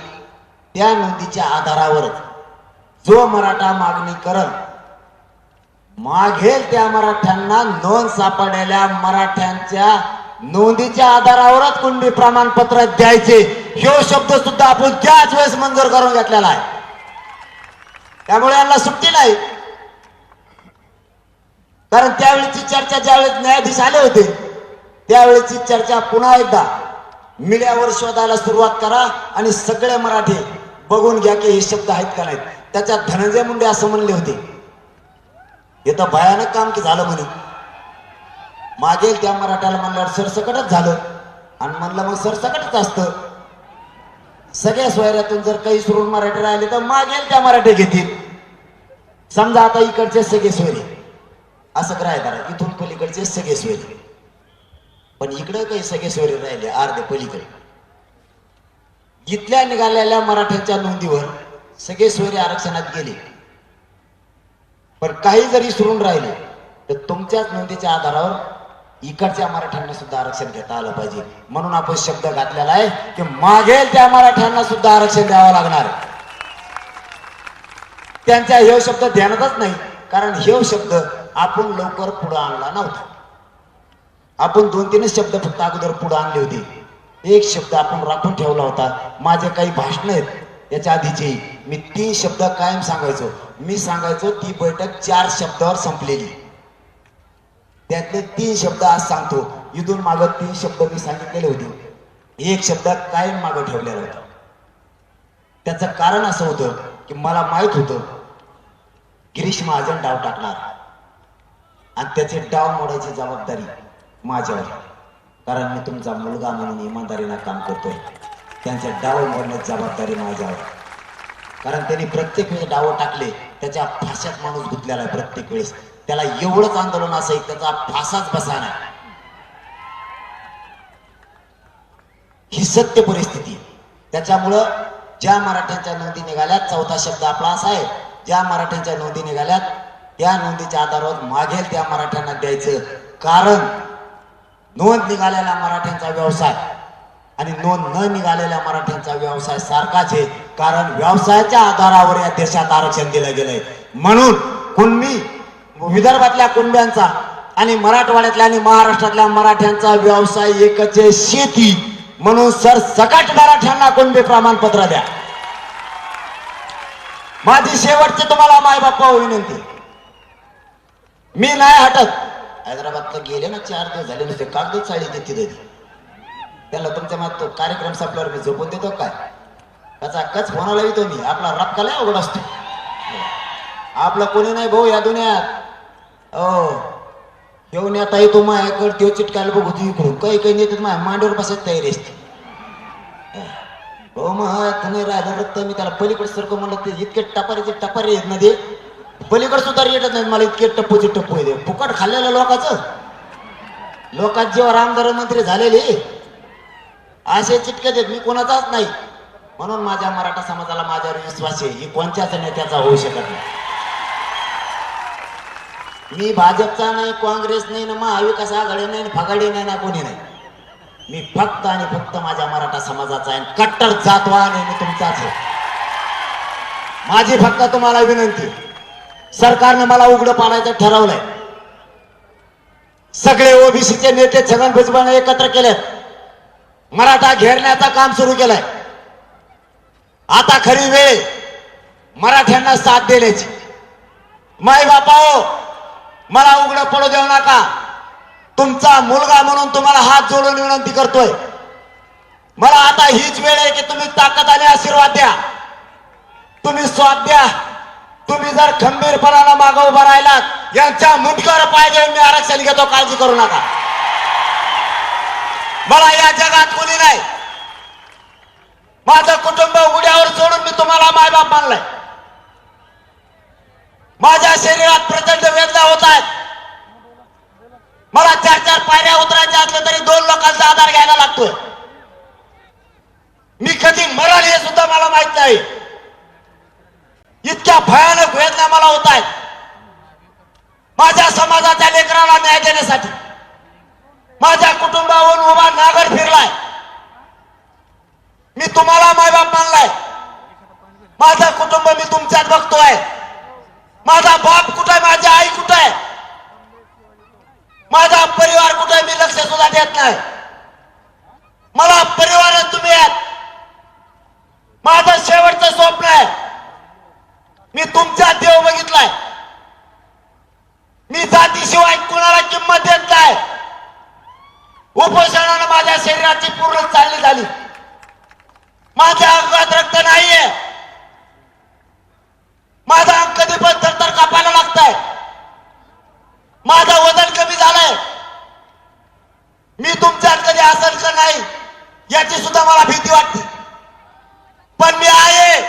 त्या नोंदीच्या आधारावरच जो मराठा मागणी करल मागेल त्या मराठ्यांना नोंद सापडलेल्या मराठ्यांच्या नोंदीच्या आधारावरच कुणबी प्रमाणपत्र द्यायचे. ह्यो शब्द सुद्धा आपण त्याच वेळेस मंजूर करून घेतलेला आहे. त्यामुळे यांना सुट्टी नाही. कारण त्यावेळीची चर्चा ज्यावेळेस न्यायाधीश आले होते त्यावेळेची चर्चा पुन्हा एकदा मीडियावर शोधायला सुरुवात करा आणि सगळे मराठी बघून घ्या की हे शब्द आहेत का नाहीत. त्याच्यात धनंजय मुंडे असं म्हणले होते, हे तर भयानक काम की झालं म्हणे. मागेल त्या मराठ्याला म्हणल्यावर सरसकटच झालं आणि म्हणलं मग सरसकटच असतं. सगळ्या सोयऱ्यातून जर काही सुरून मराठी राहिले तर मागेल त्या मराठी घेतील. समजा आता इकडचे सगळे सोयरे असं करायला करा, इथून पलीकडचे सगळे सोयरे, पण इकडं काही सगळे सोयरे राहिले अर्धे पलीकडे. इथल्या निघालेल्या मराठ्यांच्या नोंदीवर सगळे सोयरे आरक्षणात गेले, पण काही जरी सोडून राहिले तर तुमच्याच नोंदीच्या आधारावर इकडच्या मराठ्यांना सुद्धा आरक्षण घेता आलं पाहिजे. म्हणून आपण शब्द घातलेला आहे की मागेल त्या मराठ्यांना सुद्धा आरक्षण द्यावं लागणार. त्यांच्या हे शब्द ध्यानातच नाही, कारण हे शब्द आपण लवकर पुढे आणला नव्हता. आपण 2-3 शब्द फक्त अगोदर पुढे आणले होते. एक शब्द आपण राखून ठेवला होता. माझे काही भाषण आहेत याच्या आधीचे मी 3 शब्द कायम सांगायचो. मी सांगायचो ती बैठक 4 शब्दावर संपलेली, त्यातले 3 शब्द आज सांगतो. इथून मागं 3 शब्द मी सांगितलेले होते, एक शब्द कायम मागं ठेवलेला होता. त्याचं कारण असं होतं की मला माहित होतं गिरीश महाजन डाव टाकणार आणि त्याचे डाव मोडायची जबाबदारी माझ्यावर, कारण मी तुमचा मुलगा म्हणून इमानदारीनं काम करतोय. त्यांचे डाव मोडण्याची जबाबदारी माझ्यावर, कारण त्यांनी प्रत्येक वेळेस डाव टाकले त्याच्या फाशात माणूस गुंतलेला आहे. प्रत्येक वेळेस त्याला एवढंच आंदोलन असेल त्याचा फासाच बसा नाही. ही सत्य परिस्थिती. त्याच्यामुळं ज्या मराठ्यांच्या नोंदी निघाल्यात, 4था शब्द आपला असा आहे, ज्या मराठ्यांच्या नोंदी निघाल्यात त्या नोंदीच्या आधारावर मागेल त्या मराठ्यांना द्यायचं. कारण नोंद निघालेल्या मराठ्यांचा व्यवसाय आणि नोंद न निघालेल्या मराठ्यांचा व्यवसाय सारखाच आहे, कारण व्यवसायाच्या आधारावर या देशात आरक्षण दिलं गेलंय. म्हणून कुणबी विदर्भातल्या कुणब्यांचा आणि मराठवाड्यातल्या आणि महाराष्ट्रातल्या मराठ्यांचा व्यवसाय एकच आहे, शेती. म्हणून सरसकट मराठ्यांना कुणबी प्रमाणपत्र द्या. माझी शेवटची तुम्हाला मायबापा विनंती, मी नाही हटत. हैदराबादला गेले ना 4 दिवस झाले नसते, कागदच चाळी देते तरी त्याला तुमच्या मात कार्यक्रम संपल्यावर मी झोपून देतो काय, त्याचा कच फोनाला येतो मी. आपला रक्का लय अवघड असतो, आपलं कोणी नाही भाऊ या दुनियात. घेऊन येता येतो माझ्याकडे, तो चिटकायला बघू तू इकडून, काही नेतात माझ्या मांडीवर बसायची तयारी असते. हो मग तुम्ही राहिलं रक्त, मी त्याला पलीकडे सारखं म्हणलं ते इतके टपारी आहेत ना ते, पलीकडे सुद्धा येतच नाही मला, इतके टप्पूचे टप्पू आहे. फुकट खाल्लेलं लोकांच जेव्हा आमदार मंत्री झालेले असे चिटके देत, मी कोणाचाच नाही. म्हणून माझ्या मराठा समाजाला माझ्यावर विश्वास आहे, ही कोणत्याच नेत्याचा होऊ शकत नाही. मी भाजपचा नाही, काँग्रेस नाही ना, महाविकास आघाडी नाही, फगाडी नाही ना, कोणी नाही. मी फक्त आणि फक्त माझ्या मराठा समाजाचा आहे, कट्टर जातवान आहे मी तुमचाच आहे. माझी फक्त तुम्हाला विनंती, सरकारने मला उघडं पाडायचं ठरवलंय. सगळे ओबीसीचे नेते छगन भुजबळने एकत्र केलेत, मराठा घेरण्याचं काम सुरू केलंय. आता खरी वेळ मराठ्यांना साथ देण्याची. माय बापाओ, मला उघडं पडू देऊ नका. तुमचा मुलगा म्हणून तुम्हाला हात जोडून विनंती करतोय. मला आता हीच वेळ आहे की तुम्ही ताकद आणि आशीर्वाद द्या, तुम्ही स्वाद द्या. तुम्ही जर खंबीरपणाला मागे उभा राहिलात, यांच्या मुंडक्यावर पाहिजे मी आरक्षण घेतो, काळजी करू नका. मला या जगात कोणी नाही, माझं कुटुंब उघड्यावर सोडून मी तुम्हाला मायबाप मानलाय. माझ्या शरीरात प्रचंड वेदना होत आहेत. मला 4-4 पायऱ्या उतरायच्या असल्या तरी 2 लोकांचा आधार घ्यायला लागतोय. मी कधी मरण हे सुद्धा मला माहित नाही. इतक्या भयानक वेदना मला होत आहेत. माझ्या समाजाच्या लेकराला न्याय देण्यासाठी माझ्या कुटुंबावरून उभा नागर फिरलाय. मी तुम्हाला मायबाप मानलाय. माझं कुटुंब मी तुमच्यात बघतोय. माझा बाप कुठे आहे, माझी आई कुठे आहे, माझा परिवार कुठे आहे, मी लक्ष सुद्धा देत नाही. मला परिवार तुम्ही आहात. माझं शेवटचं स्वप्न आहे, मी तुमचा देव बघितलाय. मी जातीशिवाय कुणाला किंमत देत नाही. उपोषणानं माझ्या शरीराची पूर्ण चालणी झाली. माझ्या अंगात रक्त नाहीये. माझा अंग कधी पण थरथर कापायला लागतंय. माझं वजन कमी झालंय. मी तुमच्यात कधी असेल का नाही याची सुद्धा मला भीती वाटते. पण मी आहे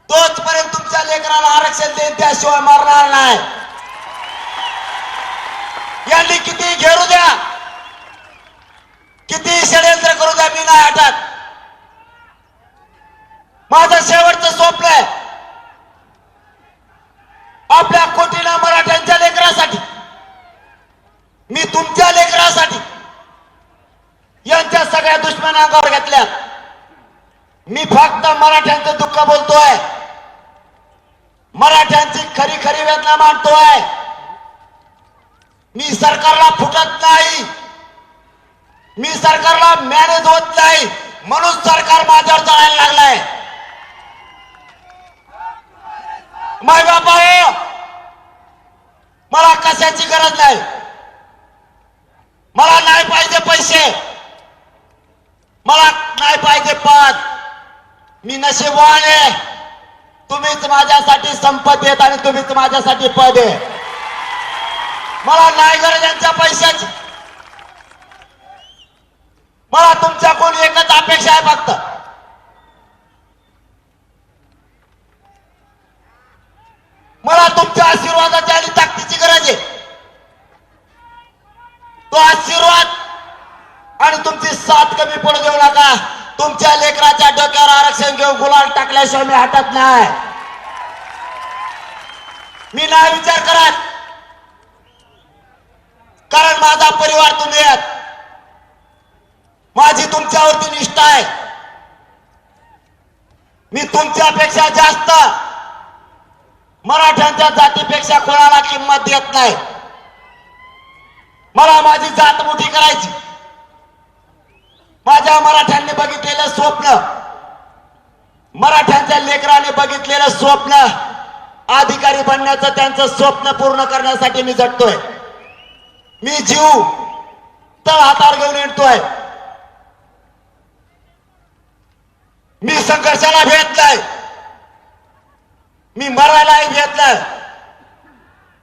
तोचपर्यंत तुमच्या लेकराला आरक्षण देईन. त्याशिवाय मरणार नाही. यांनी किती घेरू द्या, किती षडयंत्र करू द्या, मी नाही हटत. माझं शेवटचं स्वप्न आहे आपल्या कोटीला मराठ्यांच्या लेकरासाठी, मी तुमच्या लेकरासाठी यांच्या सगळ्या दुश्मन अंगावर घेतल्या. मी फक्त मराठ्यांचं दुःख बोलतोय, मराठ्यांची खरी खरी वेदना मांडतोय. मी सरकारला फुटत नाही, मी सरकारला मॅनेज होत नाही, म्हणून सरकार माझ्यावर चढायला लागलाय. माय बापा, मला कशाची गरज नाही, मला नाही पाहिजे पैसे, मला नाही पाहिजे पद. मी नशीबवान आहे, तुम्हीच माझ्यासाठी संपत्ती आहेत आणि तुम्हीच माझ्यासाठी पद आहे. मला नाही गरज यांच्या पैशाची, मला तुमच्याकडून एकच अपेक्षा आहे फक्त, मला तुमच्या आशीर्वादाची आणि ताकदीची गरज आहे. तो आशीर्वाद आणि तुमची साथ कमी पडू देऊ नका. तुमच्या लेकराच्या डोक्यावर आरक्षण घेऊन गुलाल टाकल्याशिवाय मी हटत नाही. मी नाही विचार करत, कारण माझा परिवार तुम्ही आहात. माझी तुमच्यावरती निष्ठा आहे. मी तुमच्यापेक्षा जास्त मराठ्यांच्या जातीपेक्षा कोणाला किंमत देत नाही. मला माझी जात मोठी करायची. माझ्या मराठ्यांनी बघितलेलं स्वप्न, मराठ्यांच्या लेकराने बघितलेलं स्वप्न, अधिकारी बनण्याचं त्यांचं स्वप्न पूर्ण करण्यासाठी मी झटतोय. मी जीव तळ हातावर घेऊन येतोय. मी संघर्षाला भेट नाही, मी मरायलाही भेट नाही.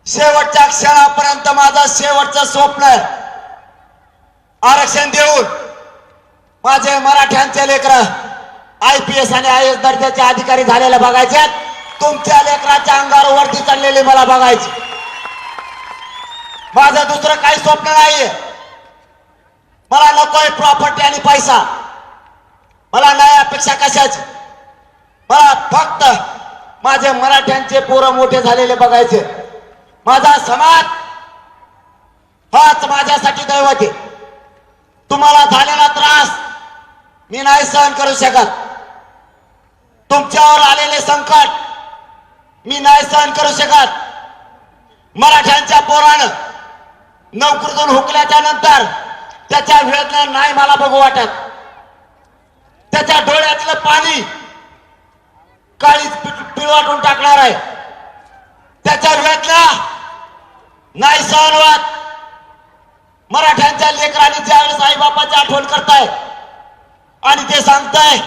शेवटच्या क्षणापर्यंत माझं शेवटचं स्वप्न आहे, आरक्षण देऊन माझे मराठ्यांचे लेकर IPS आणि IAS दर्जाचे अधिकारी झालेले बघायचे. तुमच्या लेकराच्या अंगावर वरती चढलेले मला बघायचे. माझं दुसरं काही स्वप्न नाहीये. मला नकोय प्रॉपर्टी आणि पैसा, मला नाही अपेक्षा कशाची. मला फक्त माझे मराठ्यांचे पोरं मोठे झालेले बघायचे. माझा समाज हाच माझ्यासाठी दैवत आहे. तुम्हाला झालेला त्रास मी नाही सहन करू शकत. तुमच्यावर आलेले संकट मी नाही सहन करू शकत. मराठ्यांच्या पोरानं नोकरीतून हुकल्याच्या नंतर त्याच्या वेदना नाही मला बघू वाटत. त्याच्या डोळ्यातलं पाणी काळीच पिळवटून टाकणार आहे. त्याच्या वेदना नाही सहन होत. मराठ्यांच्या लेकरांनी ज्यावेळेस आई बापाची आठवण करताय आणि ते सांगताय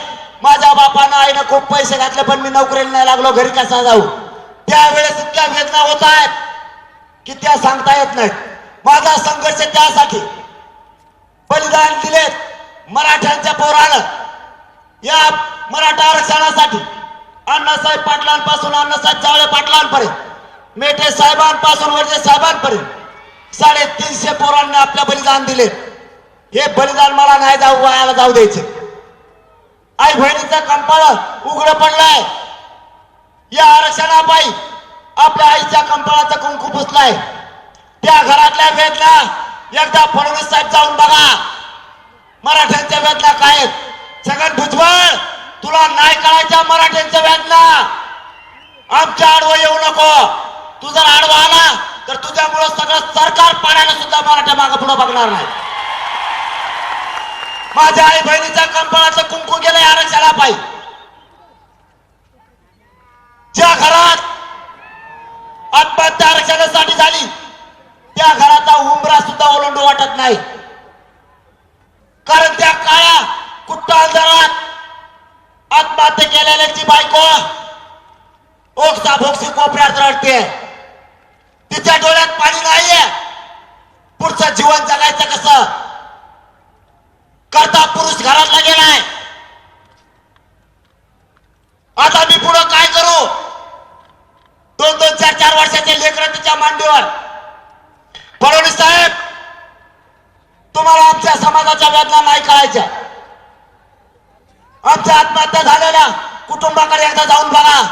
माझ्या बापानं आईनं खूप पैसे घातले पण मी नोकरीला नाही लागलो, घरी कसा जाऊ, त्यावेळेस इतक्या वेदना होत आहेत की त्या सांगता येत नाहीत. माझा संघर्ष त्यासाठी बलिदान दिलेत मराठ्यांच्या पोरानं. या मराठा आरक्षणासाठी अण्णासाहेब पाटलांपासून अण्णासाहेब चावळे पाटलांपर्यंत, मेटे साहेबांपासून वरजे साहेबांपर्यंत 350 पोरांनी आपल्या बलिदान दिले. हे बलिदान मला नाही वायाला जाऊ द्यायचे. आई बहिणीचं कंपाळ उघड पडलाय. या आरक्षणापायी आपल्या आईच्या कंपाळाचं कुंकू पुसलाय. त्या घरातल्या वेदना एकदा फडणवीस साहेब जाऊन बघा. मराठ्यांच्या वेदना काय आहेत. छगन भुजबळ, तुला नाही कळायच्या मराठ्यांच्या वेदना. आमच्या आडवं येऊ नको. तू जर आडवा आला तर तुझ्यामुळे सगळं सरकार पाण्याला सुद्धा मराठा मागे पुढे बघणार नाही. माझ्या आई बहिणीच्या कंपाळाचं कुंकू गेलंय आरक्षणापायी. ज्या घरात आत्महत्या आरक्षणासाठी झाली त्या घराचा उंबरा सुद्धा ओलांडू वाटत नाही. कारण त्या काळ्या कुट्ट अंधारात आत्महत्या केलेल्याची बायको ओक्सा भोक्सी कोपऱ्यात रडते. तिच्या डोळ्यात पाणी नाहीये. पुढचं जीवन जगायचं कसं. करता पुरुष घरातला गेलाय. आता मी पुढं काय करू. 2-2 लेकरं तिच्या मांडीवर. फडणवीस साहेब, तुम्हाला आमच्या समाजाच्या वेदना नाही कळायच्या. आमच्या आत्महत्या झालेल्या कुटुंबाकडे एकदा जाऊन बघा.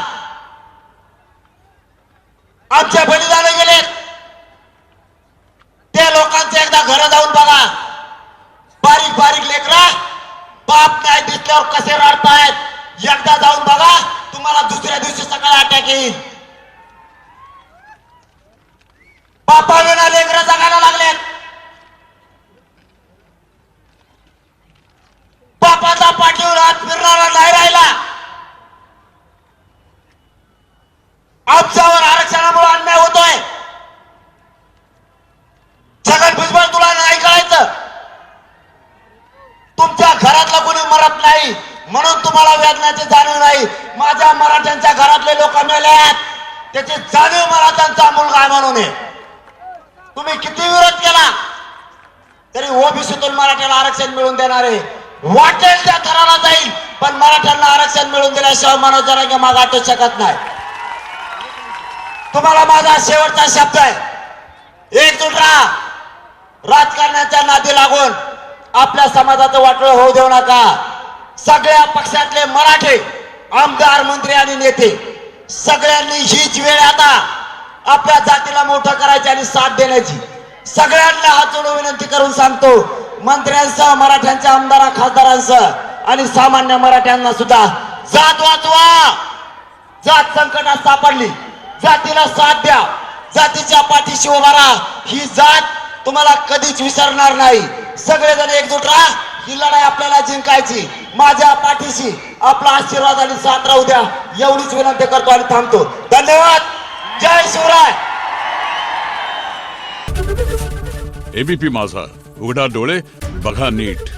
आमचे बलिदान गेले त्या लोकांचे एकदा घर जाऊन बघा. बारीक बारीक लेकरा बाप नाही दिसल्यावर कसे रडतायत एकदा जाऊन बघा. तुम्हाला दुसऱ्या दिवशी सकाळी अटॅक येईल. बापाविना लेकरं जगायला लागलेत. बापाचा पाठीवर हात फिरणारा नाही राहिला. आमच्यावर आरक्षणामुळे अन्याय होतोय. छगन भुजबळ तुला नाही कळायचं. तुमच्या घरातला कोणी मरत नाही म्हणून तुम्हाला वेदनाची जाणीव नाही. माझ्या मराठ्यांच्या घरातले लोक मेल्यात त्याची जाणीव मला त्यांचा मुलगा आहे म्हणून आहे. तुम्ही किती विरोध केला तरी ओबीसीतून मराठ्याला आरक्षण मिळवून देणार आहे. वाटेल त्या थराला जाईल पण मराठ्यांना आरक्षण मिळवून दिल्याशिवाय मनोज जरांगे मागे हटू शकत नाही. तुम्हाला माझा शेवटचा शब्द आहे, एकजूट राहा. राजकारणाच्या नादी लागून आपल्या समाजाचं वाटोळं होऊ देऊ नका. सगळ्या पक्षातले मराठे आमदार, मंत्री आणि नेते सगळ्यांनी हीच वेळ आता आपल्या जातीला मोठं करायची आणि साथ देण्याची. सगळ्यांना हात जोडून विनंती करून सांगतो, मंत्र्यांसह मराठ्यांच्या आमदार खासदारांसह आणि सामान्य मराठ्यांना सुद्धा जात वाचवा. जात संकटात सापडली, जातीला साथ द्या, जातीच्या पाठीशी उभा राहा. ही जात तुम्हाला कधीच विसरणार नाही. सगळेजण एकजूट राहा. ही लढाई आपल्याला जिंकायची. माझ्या पाठीशी आपला आशीर्वाद आणि साथ राहू द्या एवढीच विनंती करतो आणि थांबतो. धन्यवाद. जय शिवराय. एबीपी माझा, उघडा डोळे बघा नीट.